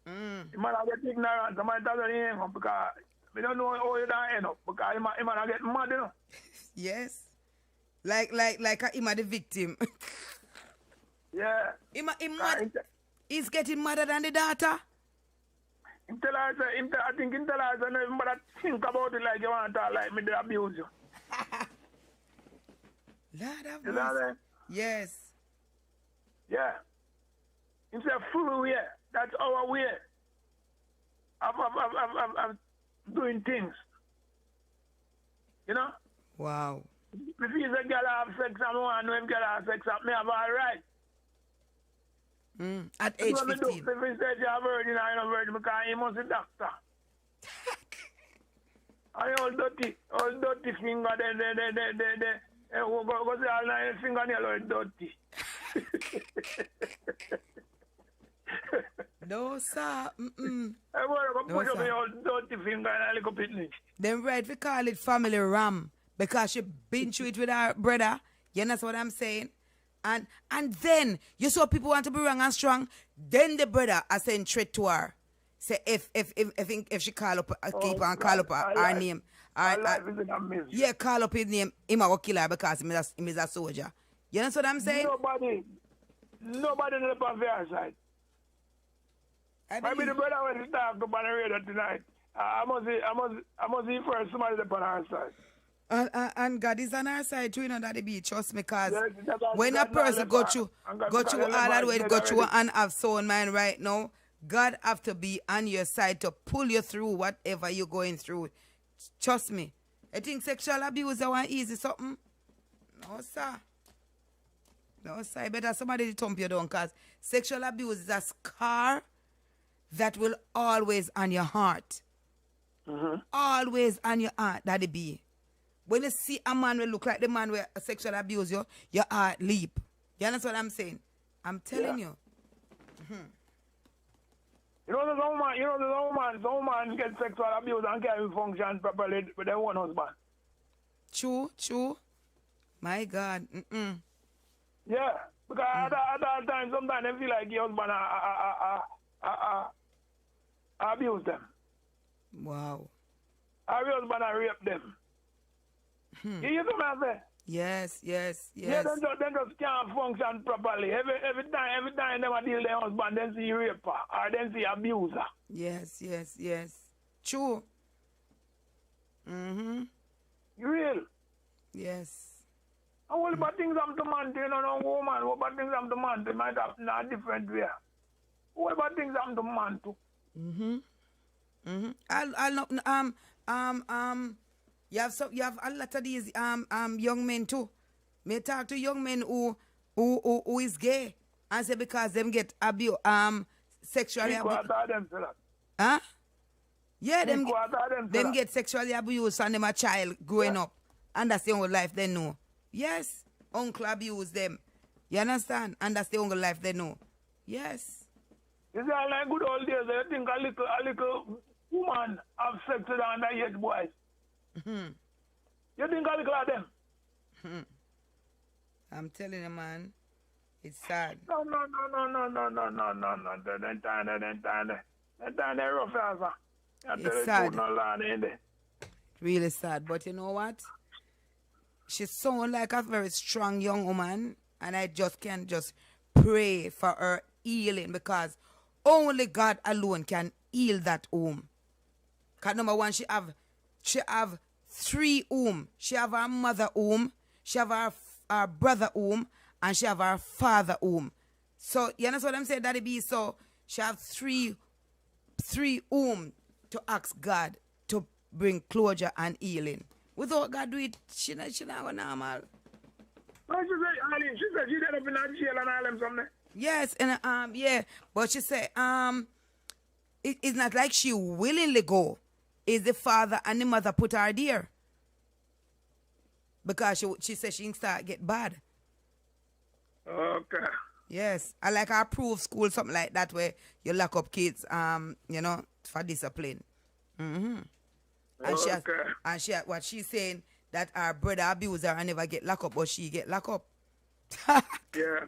The man get ignorant. The man doesn't hang up because we don't know how you don't end up because the man get mad, you know. Yes. Like him the victim. Yeah. He's getting madder than the daughter. I think him tell her, but think about it like you want to talk like me, they abuse you. Lord have You know what I mercy. mean? Yes. Yeah. It's a full way. That's our way of doing things. You know? Wow. If he's a girl have sex, I want to know him girl have sex, me have all right. At age 15. If he said you have virgin, I know virgin because he must be doctor. And all dirty finger, go see all nine fingernail all dirty. No, sir. I want to push up your dirty finger and a little picnic. Then right, we call it family ram because she been through it with her brother. You know what I'm saying? And then you saw people want to be wrong and strong. Then the brother I send threat to her. Say if she call up keep and call up her name. Yeah, call up his name. Him will kill her because him is a soldier. You know what I'm saying? Nobody in the fair side. Maybe the brother when he talk about the radio tonight. I must see first somebody on our side. And God is on our side too, you know, that be trust me, because Yes, when a person go through all that way, go through and have sound mind right now, God have to be on your side to pull you through whatever you're going through. Trust me. I think sexual abuse is one easy something. No, sir. No, sir. I better somebody thump you down, because sexual abuse is a scar that will always on your heart. Always on your heart, that it be. When you see a man will look like the man where sexual abuse you, your heart leap. You understand what I'm saying? I'm telling you. You know the woman get sexual abuse and can't function properly with their own husband. True. My God. Yeah, because at that time, sometimes they feel like your husband abuse them. Wow. Or your husband rape them. You hear what I say? Yes. Yeah, they just can't function properly. Every time they deal with their husband, then see raper or then see abuser. Yes. True. You real? Yes. And what about things happen to man, you know, no woman, what about things happen to man, they might have in a different way. What about things happen to man too? You have a lot of these young men too. May talk to young men who is gay and say because them get abused sexually abused. Huh? Yeah, them get sexually abused and them a child growing up. And that's the only life they know. Yes. Uncle abuse them. You understand? And that's the only life they know. Yes. You see, like good old days, I think a little woman have sex with underage boys. You think a little of them? I'm telling you, man. It's sad. No. Then time rough answer. It's sad. Really sad. But you know what? She sounds like a very strong young woman, and I just can't just pray for her healing, because only God alone can heal that home. Because number one, she have 3 home. She have her mother home, she have her brother home, and she have her father home. So you understand what I'm saying, Daddy B? So she have three home to ask God to bring closure and healing. Without God do it, she not go normal. What she say, Arlene? She said she ended up in a jail and all them something. Yes, and yeah, but she said it's not like she willingly go. It's the father and the mother put her there, because she said she start get bad. Okay. Yes, I like her approved school, something like that, where you lock up kids, you know, for discipline. Mm-hmm. And she what she's saying, that her brother abuse her and never get locked up, but she get locked up. Yeah.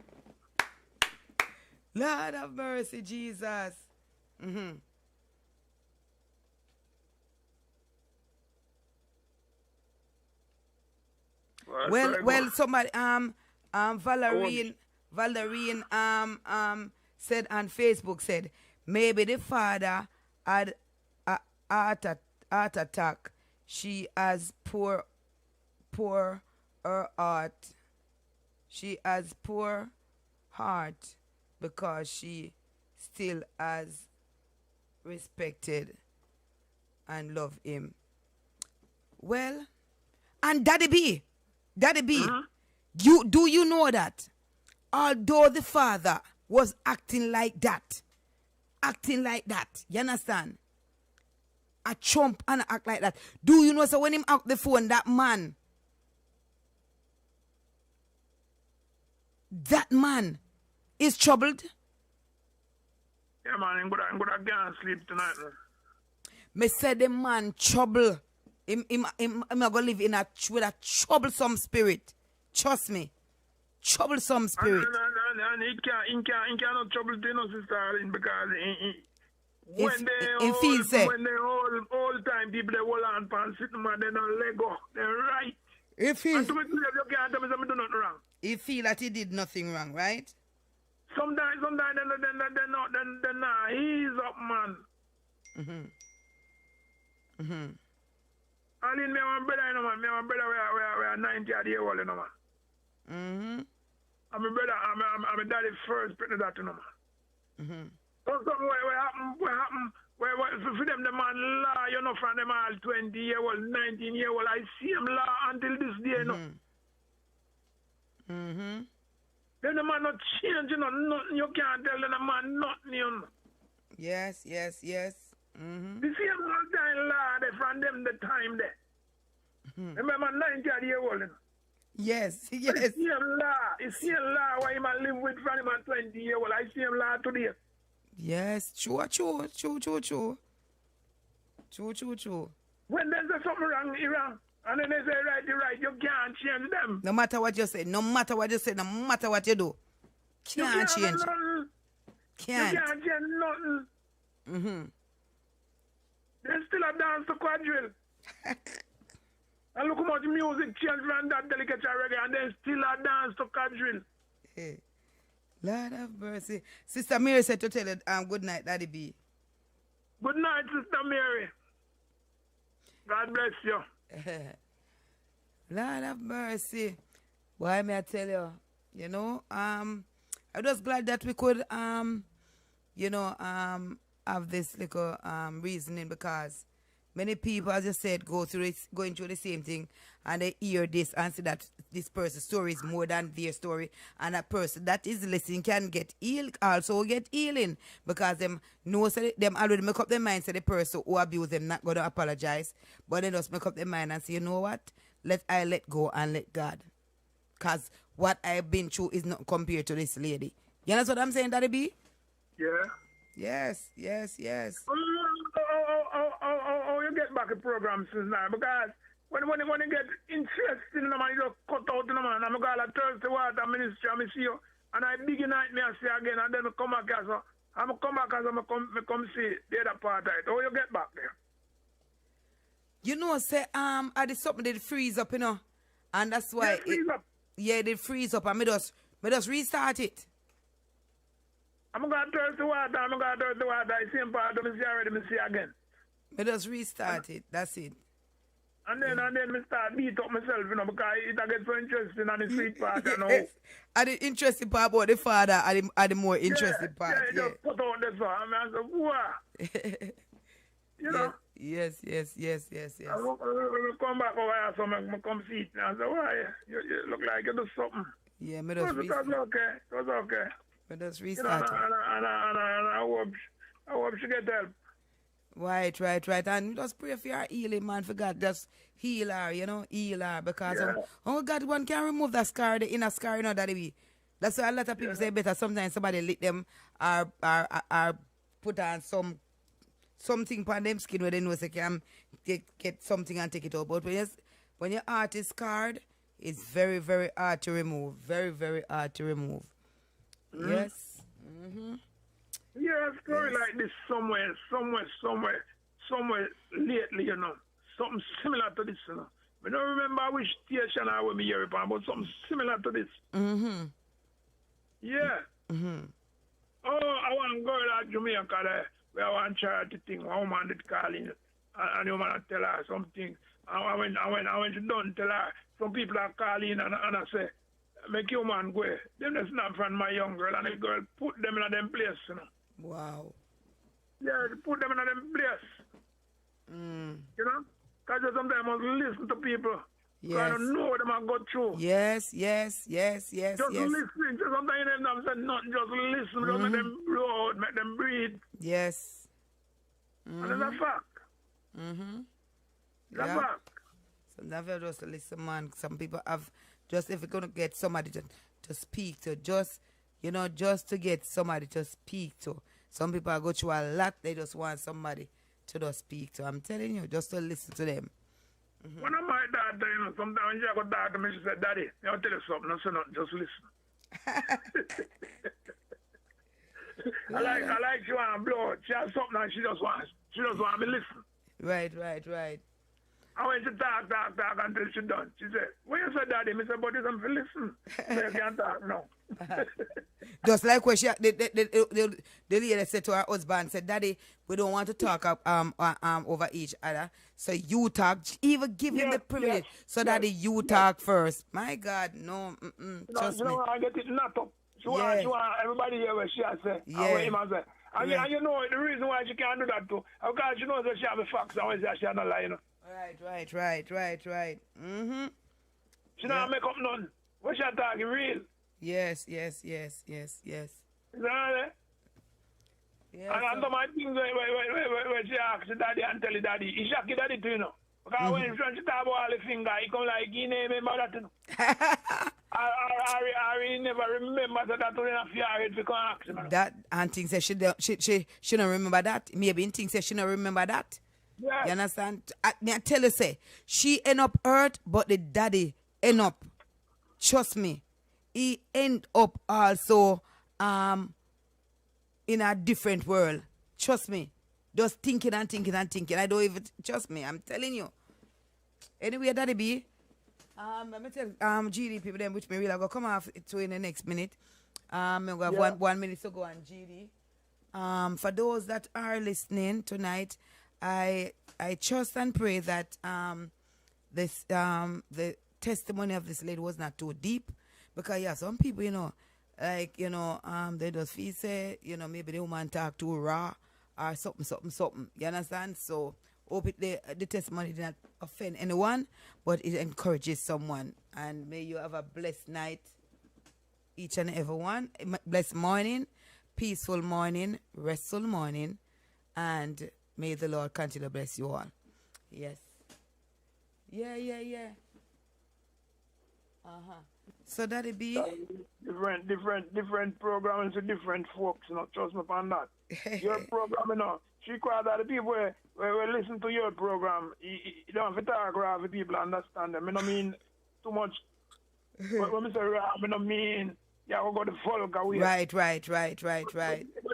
Lord have mercy, Jesus. Mm-hmm. Well, somebody, Valerine said on Facebook, said maybe the father had a heart attack. She has poor her heart. She has poor heart because she still has respected and love him. Well, and Daddy B, do you know that although the father was acting like that, you understand? A chump and act like that. Do you know, so when him out the phone, that man is troubled? Yeah, man, I'm gonna go sleep tonight, man. Me say the man trouble. Him gonna live in with a troublesome spirit. Trust me. Troublesome spirit. And he cannot trouble to no sister, because when they all time people they hold on and sit man, they don't let go. They're right. If he and to me, you can't tell me something do nothing wrong. He feel that he did nothing wrong, right? Sometimes they're not. He's up, man. I mean, me and my brother, you know, man. Me and my brother, we are 90 years old, you know, man. And my brother, I'm a daddy first pregnant that, you know, man. So something what happen, for them, the man law, you know, from them all 20 years old, 19 years old, I see him law until this day, you know. Then the man not change, you know, nothing. You can't tell the man nothing, you know. Yes. The same old time law, they from them the time there. Remember, 90 years old, you know. Yes. It's the same law why him live with from him at 20 years old. I see him law today. Yes, true. When there's something wrong, it's wrong. And then they say right, you can't change them. No matter what you say, no matter what you do, can't change. You can't change nothing. They still a dance to quadrille. And look how much music changed from that delicate reggae, and then still a dance to quadrille. Hey. Lord have mercy. Sister Mary said to tell you good night, Daddy B. Good night, Sister Mary. God bless you. Lord have mercy. Why may I tell you? You know, I'm just glad that we could have this little reasoning, because many people, as I said, going through the same thing, and they hear this and see that this person's story is more than their story, and a person that is listening can get healed, also get healing, because them already make up their mind, say the person who abused them not going to apologize, but they just make up their mind and say, you know what, let go and let God, because what I've been through is not compared to this lady. You know what I'm saying, Daddy B? Yeah. Yes. You get back a program since now, because when you get interested in the man, you just cut out in the man. I'm going to Thursday Water Ministry, I see you And I big night me I see again, and then I come back as I'm come back as I come see the other part of it. How you get back there? You know, say I did something did freeze up, you know, and that's why freeze up. Yeah, it did freeze up, and me just restart it. I'm gonna turn the water. I see him part of me see already. Me see again. Me just restart it. That's it. And then me start beat up myself, you know, because it gets so interesting on the sweet part, you know. Yes. And the interesting part about the father are the more interesting part. Yeah, just put out this one. I said, wow. You know? Yes. I come back over here, so I come see it. I said, why? You look like you do something. Yeah, me just restart. It was okay. Me just You know, restart it. and I hope she get help. Right. And just pray for your healing, man. For God, just heal her, you know, heal her. Because, oh God, one can remove that scar, the inner scar, you know, that be. That's why a lot of people say better sometimes somebody lick them or put on something on them skin where they know they can get something and take it out. But when your heart is scarred, it's very, very hard to remove. Very, very hard to remove. Yes. Mm-hmm. Yeah, a story like this somewhere lately, you know. Something similar to this, you know. I don't remember which station I will be here upon, but something similar to this. Mm-hmm. Yeah. Mm-hmm. Oh, I want to go to Jamaica there, where I want charity thing. One woman did call in, and the woman tell her something. I went to done tell her, some people are calling and I say, make your man go. Them just not from my young girl, and the girl put them in a them place, you know. Wow. Yeah, put them in a them place. You know? Because sometimes I must listen to people. Yes. I don't know what I'm going through. Yes. Just listening. So sometimes you don't have to say nothing. Just listen. Just make them blow out, make them breathe. Yes. And that's a fact. That's a fact. Sometimes you just listen, man. Some people have just, if you're going to get somebody to speak to, just to get somebody to speak to. Some people go through a lot. They just want somebody to just speak to. I'm telling you, just to listen to them. When I'm my daughter, you know, sometimes when she got talk to me, she said, Daddy, I'll tell you something. I said, no, just listen. I like she want to blow. She has something and she just want me to listen. Right. I went to talk until she done. She said, when you said Daddy, I said, but you don't listen. So you can't talk now. Just like when the lady said to her husband, said, Daddy, we don't want to talk over each other. So you talk, even give him the privilege. Daddy, you talk first. My God, no. Trust me. I get it not up. She want everybody here where she has said. Yeah. And you know the reason why she can't do that too. Because she knows that she have the facts and when she has not lying. Right. Mm-hmm. She don't make up none. What she talking real? Yes. You know that? Yeah, and my things where she asks the daddy and tell the daddy, he shock the daddy too, you know. Because when she talk about all the finger, he come like, he remember that, you know. I never remember that in a few hours to come ask him. That, and things that she don't remember that. Maybe things that she don't remember that. Yeah. You understand? I tell you, say, she end up hurt, but the daddy end up, trust me, he end up also in a different world. Trust me. Just thinking. I don't even, trust me, I'm telling you. Anyway, daddy B, let me tell GD people them, which me really go come off to in the next minute. I'm going to have 1 minute to go on GD. For those that are listening tonight, I trust and pray that the testimony of this lady was not too deep, because some people, they just feel say, maybe the woman talk too raw or something. You understand? So hope the testimony did not offend anyone, but it encourages someone. And may you have a blessed night, each and every one. Blessed morning, peaceful morning, restful morning, and may the Lord continue to bless you all. Yes. Yeah. So that'll be different programs with different folks, trust me on that. Your program, she quite that the people where listen to your program, you don't have to talk around with people understand them. I don't mean too much. When I say I don't mean, Yeah, we got the folk away. Right. But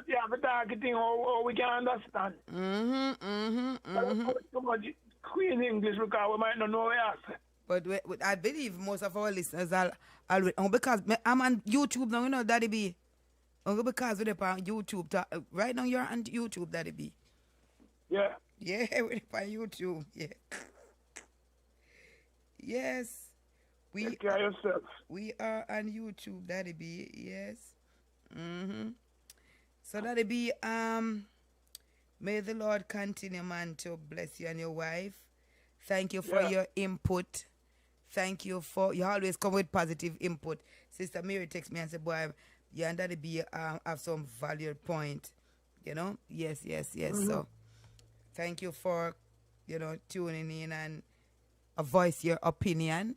yeah, but talk thing how we can understand. Too much Queen English because we might not know what you say. But I believe most of our listeners are because I'm on YouTube now, you know, Daddy B. Because we're on YouTube. Right now you're on YouTube, Daddy B. Yeah. Yeah, we're on YouTube. Yeah. Yes. Take care of yourself. We are on YouTube, Daddy B. Yes. So Daddy B, may the Lord continue, man, to bless you and your wife. Thank you for your input. Thank you for, you always come with positive input. Sister Mary texts me and said, boy, you and Daddy B have some valued point. You know? Yes. So thank you for, tuning in and voice your opinion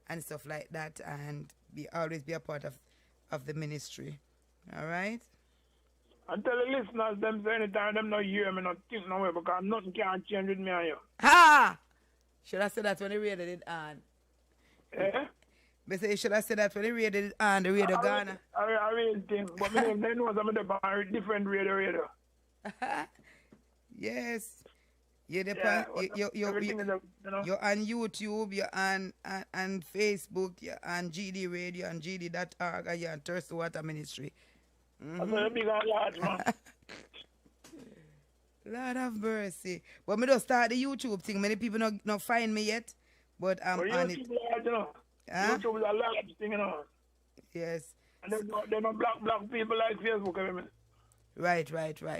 and stuff like that, and always be a part of the ministry. All right? And tell the listeners them say anytime them not hear me, not think no way, because nothing can change with me and you. Ha! Should I say that when the radio did on? Eh? But say, should I say that when the radio did on, the radio Ghana? I really think, but me they know some of them are different radio. Yes. You're on YouTube, you're on Facebook, you're on GD Radio and GD.org, and you're on Thirst Water Ministry. That's a big and large, man. Lord have mercy. But me just start the YouTube thing. Many people not find me yet, but I'm on it. YouTube is a large thing, you know. Yes. And they don't block people like Facebook every minute. Right.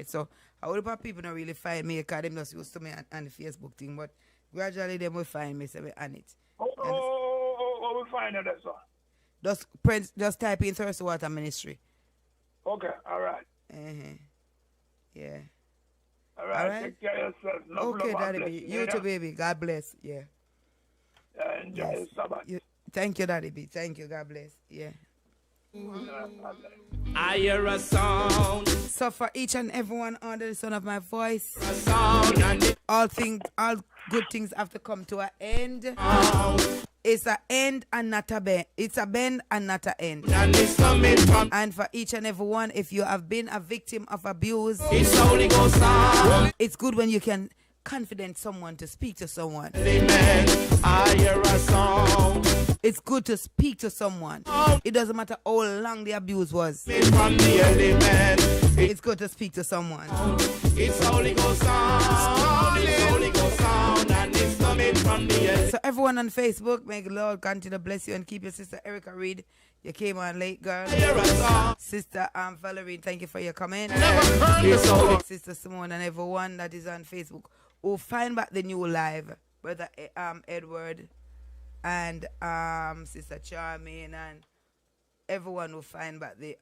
So a whole lot of people don't really find me because they just used to me on the Facebook thing, but gradually they will find me, so we on it. Oh, we find it, sir. Just type in Thirst Water Ministry. Okay, all right. Yeah. All right. Take care of yourself. Okay, Daddy B. You too, baby. God bless. Yeah. Enjoy your Sabbath. Thank you, Daddy B. Thank you. God bless. Yeah. I hear a sound. So for each and everyone under the sound of my voice, A sound and all good things have to come to an end. It's an end and not a bend. It's a bend and not an end. it's coming from And for each and every one, if you have been a victim of abuse, His Holy Ghost sound. it's good when you can confident someone to speak to someone. Amen. I hear a sound. It's good to speak to someone. It doesn't matter how long the abuse was. From the element. It's good to speak to someone. It's Holy Ghost sound. It's Holy Ghost sound. And it's coming from the element. So everyone on Facebook, may the Lord continue to bless you and keep your sister Erica Reed. You came on late, girl. Sister Valerie, thank you for your comment. Sister Simone and everyone that is on Facebook who find back the new live. Brother Edward and Sister Charmaine and everyone who find back the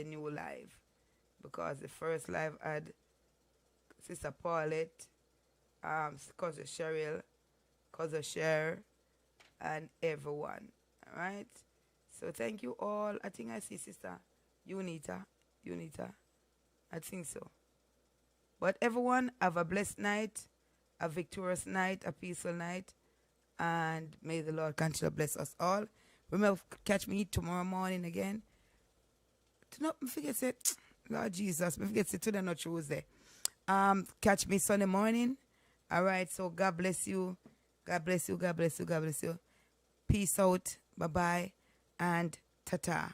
new live. Because the first live had Sister Paulette, Cousin Cheryl, Cousin Cher, and everyone. Alright? So thank you all. I think I see Sister Unita. I think so. But everyone, have a blessed night, a victorious night, a peaceful night, and may the Lord continue to bless us all. Remember, catch me tomorrow morning again. Do not forget to say, Lord Jesus, forget to say today, not Tuesday. Catch me Sunday morning. All right, so God bless you. God bless you. God bless you. God bless you. Peace out. Bye-bye. And ta-ta.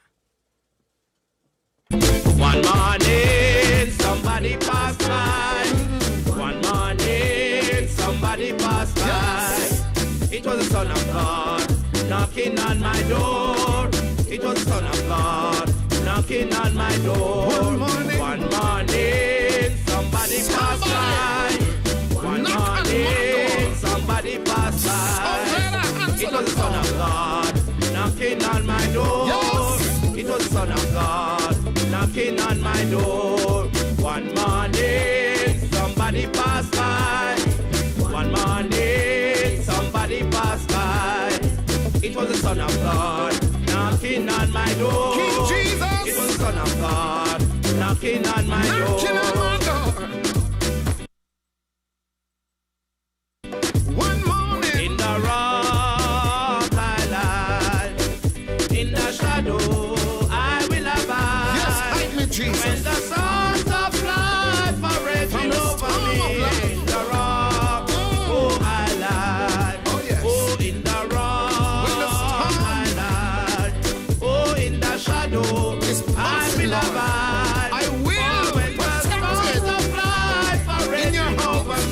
One morning, somebody passed by. One morning, somebody passed by. It was the Son of God knocking on my door. It was the Son of God knocking on my door. One morning, somebody passed by. One morning, somebody passed by. It was the Son of God knocking on my door. It was the Son of God knocking on my door. One morning, somebody passed by. One morning, somebody passed by. It was the Son of God knocking on my door. King Jesus. It was the Son of God knocking on my door. Knocking on my door. One morning. In the rock I lie. in the shadow.